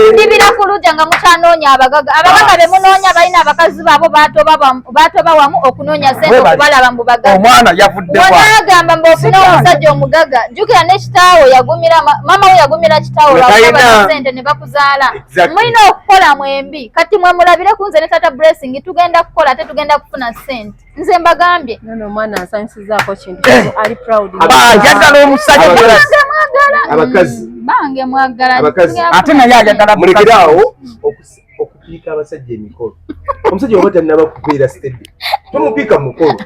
kudibira ku lujja nga mukyanoonya abagaga be munoonya balina abakazi baabo baatoba wamu okunoonya ssente okubalaba mu bagaga omwana yavudde wanagamba mb'ofuna omusajja omugaga jjukira ne kitaawo yagumira mama we yagumira kitaawo lwakubaba ssente ne bakuzaala mulina okukola mwembi kati mwe mulabire ku nze ne Tata Blessing tugenda kukola ate tugenda kufuna ssente nze mbagambye omwana asanyusizaako kintu ali proud njagala omusajja abakazi bange mwagala ate naye ayagala mulekerawo okupiika abasajja emikolo omusajja wabata naba kubeera steady tomupika mukolo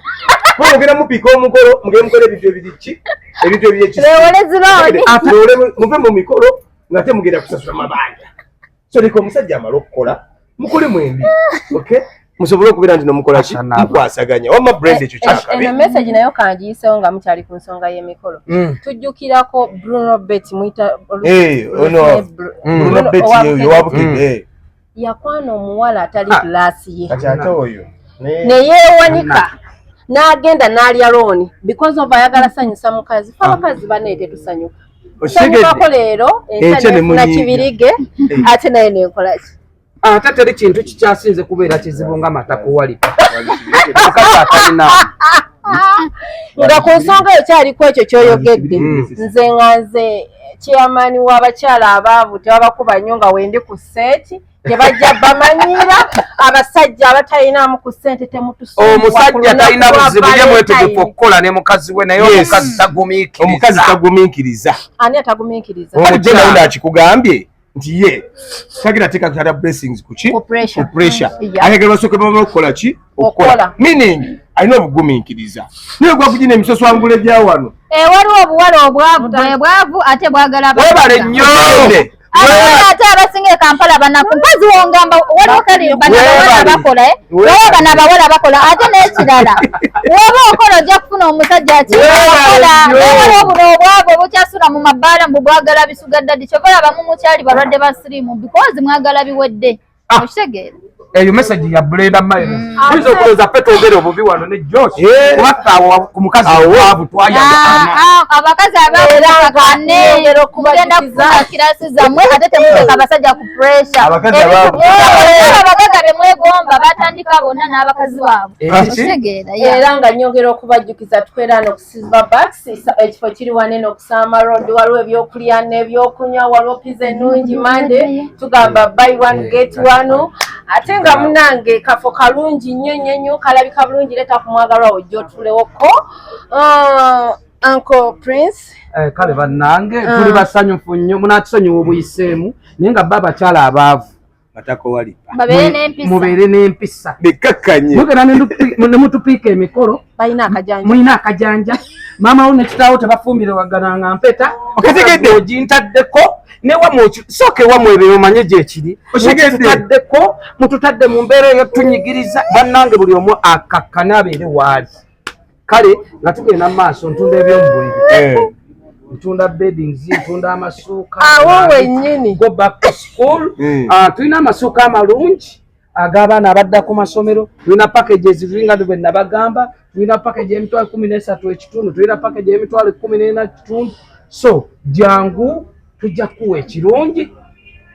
mugenda mupika omukolo mugenda mukole ebintu ebiriki ebintu ebyekisimuve mu mikolo nga temugenda kusasula mabanja so leka omusajja amala okukola mukole mwembi okay musobole okubeera nti nomukolaki mukwasaganya wama brand ekyo kyakabi eno message nayo kangiyiseewo nga mukyali ku nsonga y'emikolo tujjukirako Bruno Bet muyita Bruno Bet yewabukidde yakwana omuwala atali gulaasi ye kati ate oyo neyeewanika n'agenda n'alya looni because of ayagala sanyusa mukazi fe abakazi baneete tusanyuka sanyukako leero enfuna kibirige ate naye nenkolaki ate teri kintu kikyasinze kubeera kizibu nga mata kuwalika mukazi atalina nga ku nsonga eyo kyaliko ekyo ky'oyogedde nze nga nze chairman w'abakyala abaavu tebabakuba nnyo nga wendi ku seeti tebajja bamanyira abasajja abatalinamu ku ssente temutusonga omusajja talina buzibu ye mwetegefu okukola ne mukazi we naye omukazi tagumiikiriza ani atagumiikiriza omujja naye nakikugambye nti ye tagenda teeka kutata blessings kuki ku pressure ayagala basooke bamala okukola ki okukola meaning alina obugumiikiriza naye gwakugina emisoswangula ebya wano waliwo obuwala obwavu bwebwavu ate bwagala webale nnyo ate abasinga Kampala banaku mpazi wongamba waliwo kali banabawala bakola waliwo banabawala bakola ate n'ekirala woba okola ojja kufuna omusajja akikola waliwo buno obwavu obukyasula mu mabbaala mbu bwagala bisugaddadi kyokola abamu mukyali balwadde ba siriimu because mwagala biwedde okitegeera eyo message ya Brenda Mailo oyinza okulowooza ffe twogere obubi wano ne Josh kubakaawo ku mukazi waavu twayaga abakazi abaerangane okugenda kufuna kirasi zammwe ate temuteeka abasajja ku pressure abagagga be mwegomba batandika bonna n'abakazi baabwe okitegeera era nga nyongera okubajjukiza tukwera n'okusiba backs ekifo kiri wanene okusaama road waliwo ebyokulya n'ebyokunywa waliwo pizza ennungi mande tugamba buy one get one ate nga munange kafo kalungi nnyo kalabika bulungi leeta kumwagalwa ojja otulewoko Uncle Prince kale bannange tuli basanyufu nnyo munatusonyiwa obuyiseemu naye nga bba abakyala abaavu batakowalipa mubeere n'empisa bekakkanye mugenda ne mutupiika emikolo mulina akajanja maama wo ne kitaawo tebafumbire wagananga mpeta okitegedde ogintaddeko sooka ewammwe ebyo omanye gyekiri mututadde mu mbeera eyo tunyigiriza bannange buli omu akakkane abeere waali kale nga tugenda mu maaso ntunda ebyomubuliri ntunda beddings ntunda amasuuka awo wennyini go back to school tulina amasuuka amalungi ag'abaana abadda ku masomero tulina packages ziringa bwe nabagamba tulina package y'emitwalo 13 ekitundu tulina package y'emitwalo 14 ekitundu so jangu tujja kuwa ekirungi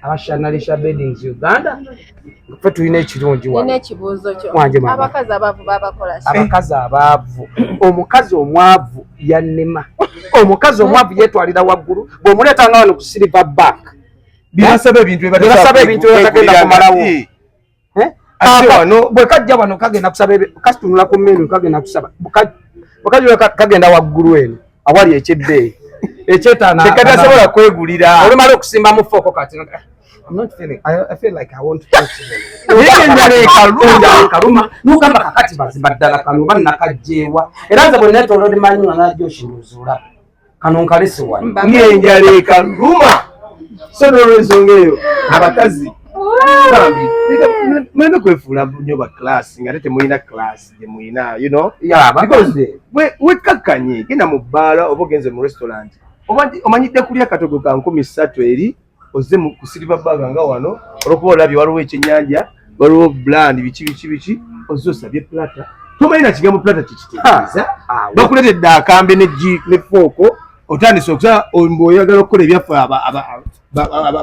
abashanalisha beddings Uganda ffe tulina ekirungi wano ekibuuzo kyo abakazi abaavu babakola abakazi abaavu omukazi omwavu yannema omukazi omwavu yeetwalira waggulu bw'omuleetanga wano ku silver bank bibasaba ebintu ebatagenda kumalawo bwe kajja wano kagenda kusaba kasitunula ku mmenu kagenda kusaba kagenda waggulu eno awali ekyebbeeyi ekyetanatasobola kwegulira olumala okusimba mu fooko kati I'm not feeling. I feel like I want to touch them. Kaluma nugamba kakati bazimba ddala kano bannakajjeewa era nze bwe neetoolodde manyi nga najoshinuzula kano nkalese wano ng'enjala ekaluma so n'olwensonga eyo abakazi mulina kwefuula nnyo ba class nga ate temulina class gye mulina wekakkanye genda mu bbaala oba ogenze mu restaurant omanyidde kulya katogo ka 3,000 eri ozze ku silver bag nga wano olwokuba olabye waliwo ekyennyanja waliwo bland biki ozze osabye plata tomanyi na kigambo plata kikitegeeza bakuletedde akambe ne fooko otandise okusaba oyagala okukola ebyaffe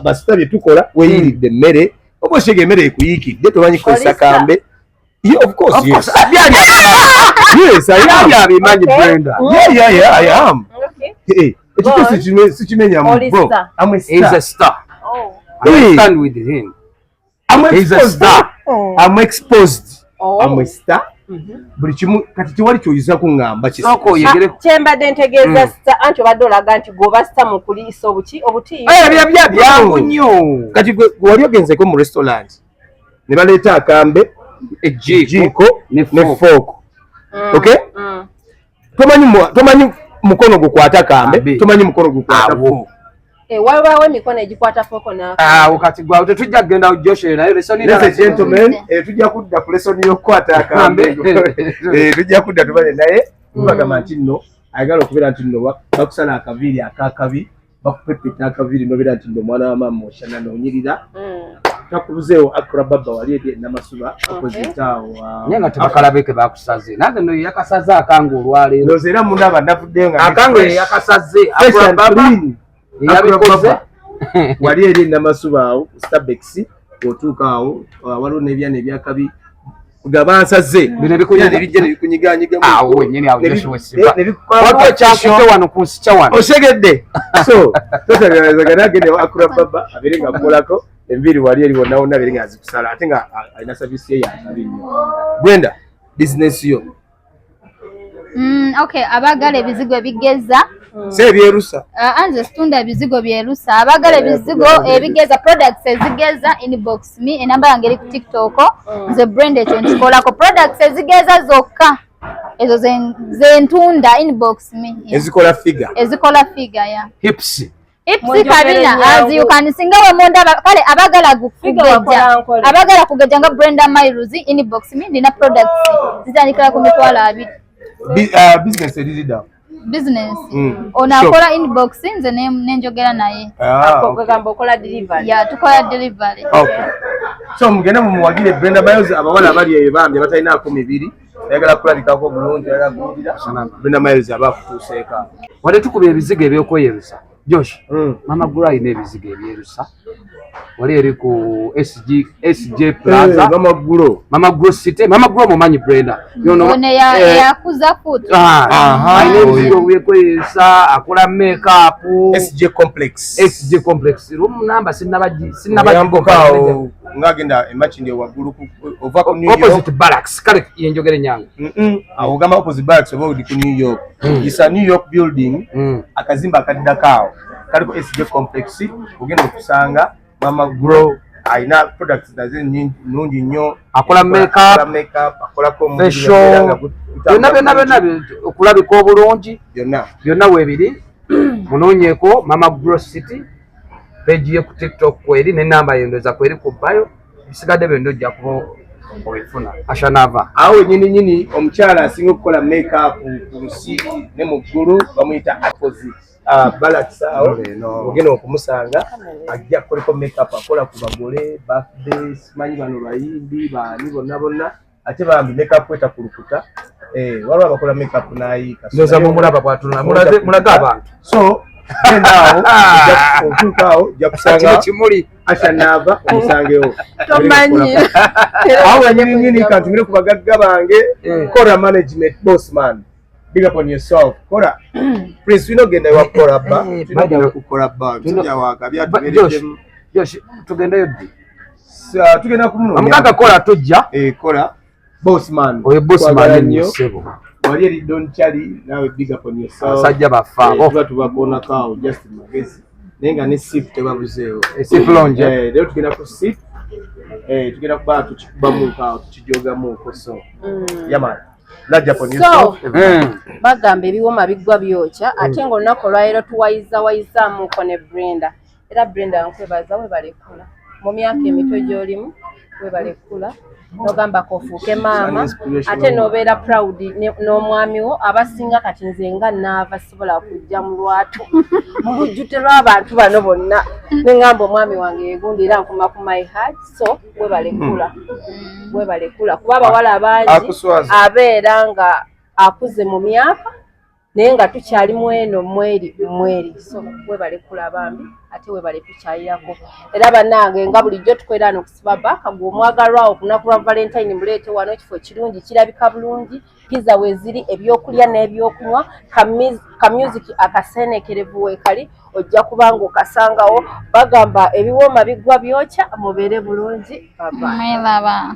basita bye tukola weeyiridde emmere oba osega emmere ekuyiikidde tomanyi kukozesa kambe of course yes I abimanyi Brenda I am ekito sikimenyamu bro he's a star I stand with him he's a star I'm exposed I'm a star buli kimu kati tewali kyoyinza kuŋŋamba kyembadde ntegeeza sita anti obadde olaga nti gwoba sita mu kuliisa obuti byangu nnyo kati wali ogenzeko mu restaurant ne baleeta akambe ejjiiko ne fork. Okay? Tomanyi mukono gukwata kambe, tomanyi mukono gukwata fork. Waliwo emikono egikwata fork na kati gwawo tetujja kugenda Joshua naye lesoni Ladies and gentlemen, tujja kudda ku lesoni y'okukwata akambe. Tujja kudda tubale naye tubagamba nti nno ayagala okubeera nti nno bakusala akaviiri akakabi bakupepeta akaviiri nobeera nti nno omwana wa maama oshana noonyirira takubuzeewo Akra Baba wali eri namasuba opozitaawo naye nga tebakalabeke bakusaze nange no yakasaze akange olwaleero ndoza era mundaba ndavuddeyo nga akange yakasaze Akra Baba yabikoze wali eri namasuba awo Starbucks otuuka awo waliwo n'ebyana ebyakabi gabansaze bino bikunyiganyiga awo nyine awo Joshua Simba waliwo ekyakutte wano ku nsikya wano osegedde so totalazagana agende Akra Baba abere nga akolako enviiri wali eri wonna wonna abere nga azikusala ate nga alina savisi ye yakabi nnyo. Brenda, business yo okay, abagala ebizigo ebigeza se ebyerusa anze situnda ebizigo byerusa abagala ebizigo ebigeza products ezigeza inbox me enamba yange eri ku TikTok nze Brenda kyentkolako products ezigeza zokka ezo zentunda inbox me ezikola figure ya hips kabina as you can singa we monda kale abagala kugeja nga Brenda Miles inbox me nina products zitandikira ku mitwalo 2 business edida business onakola inbox nze nenjogera naye akogamba okola delivery ya tukola delivery. Okay, so mugenda mumuwagire Brenda Miles abawala abali eyo bambi abatalina 200 ayagala kulabikako bulungi ayagala kuwulira Brenda Miles abakutuuseeka wali tukuba ebizigo ebyokweyerusa Josh Mama Gura ayina ebizigo ebyerusa wali eri ku SJ Plaza Mama Guro City Mama Guro mumanyi Brenda yone yakuza food ayina ebizigo byekweyerusa akola makeup SJ Complex room number sinabagikao ngagenda emachindi waggulu ova ku New York opposite barracks kale yenjogere nyangu awogamba opposite barracks oba odi ku New York is a New York building akazimba akaddakaawo kaliko SJ Complex ogenda okusanga Mama Grow ayina products naze nungi nnyo akola makeup akolako facial byonna okulabika obulungi byonna weebiri munoonyeeko Mama Grow City page ye ku TikTok kweri ne namba yendoza kweri ku bio bisigadde byonna ojja kuba obifuna Ashanava awo nyini omukyala asinga okukola makeup ku nsi ne mu ggulu bamuyita opposite balance awo ogenda okumusanga ajja kukoliko makeup akola ku bagole birthday simanyi bano bayimbi baani bonna ate bambi makeup etakulukuta waliwo abakola makeup nayiika ndoza mumulaba bwatuna mulaga abantu so naawo otuukaawo ojja kusanga kimuli Ashanava omusangewo tomanyi awo nyini kantumire ku bagagga bange Kora Management Bossman. Big up on yourself. Kora. Prince, we no genda wa Kora ba. Tugenda ku Kora ba. Tujja waka byatubereye. Josh, tugenda yoddi. Tugenda ku muno. Amugaga Kora tujja. Kora. Bossman. Oye Bossman ni sebo. Wali eri Don Charlie, nawe big up on yourself. Asajja bafabo. Tubakona kawo just magezi. Nenga ne sip tebabuzeewo. Sip lonje. Leo tugenda ku sip. Tugenda kuba tukikubamu kawo tukijogamu koso. Yaman. So, bagamba ebiwoma biggwa byokya ate ng'olunaku olwaleero tuwayizaamuuko ne Brenda. Era Brenda nkwebaza webalekula mu myaka emito gy'olimu webalekula n'ogamba kofuuke maama ate n'obeera proud n'omwami wo abasinga kati nze nga naava sibola kujja mu lwatu mu lujjute lw'abantu bano bonna ne ngamba omwami wange yegundi era nkuma ku my heart so webalekula kuba abawala bangi abeera nga akuze mu myaka naye nga tukyali mweno mweri so webalekula bambi ate webale tukyayirako era bannange nga bulijjo tukwera n'okusiba baka gwe omwagalwawo okunaku lwa Valentine muleete wano kifo kirungi kirabika bulungi pizza weziri ebyokulya n'ebyokunywa ka music akasenekerevu weekali ojja kubanga okasangawo bagamba ebiwooma biggwa byokya mubeere bulungi baba.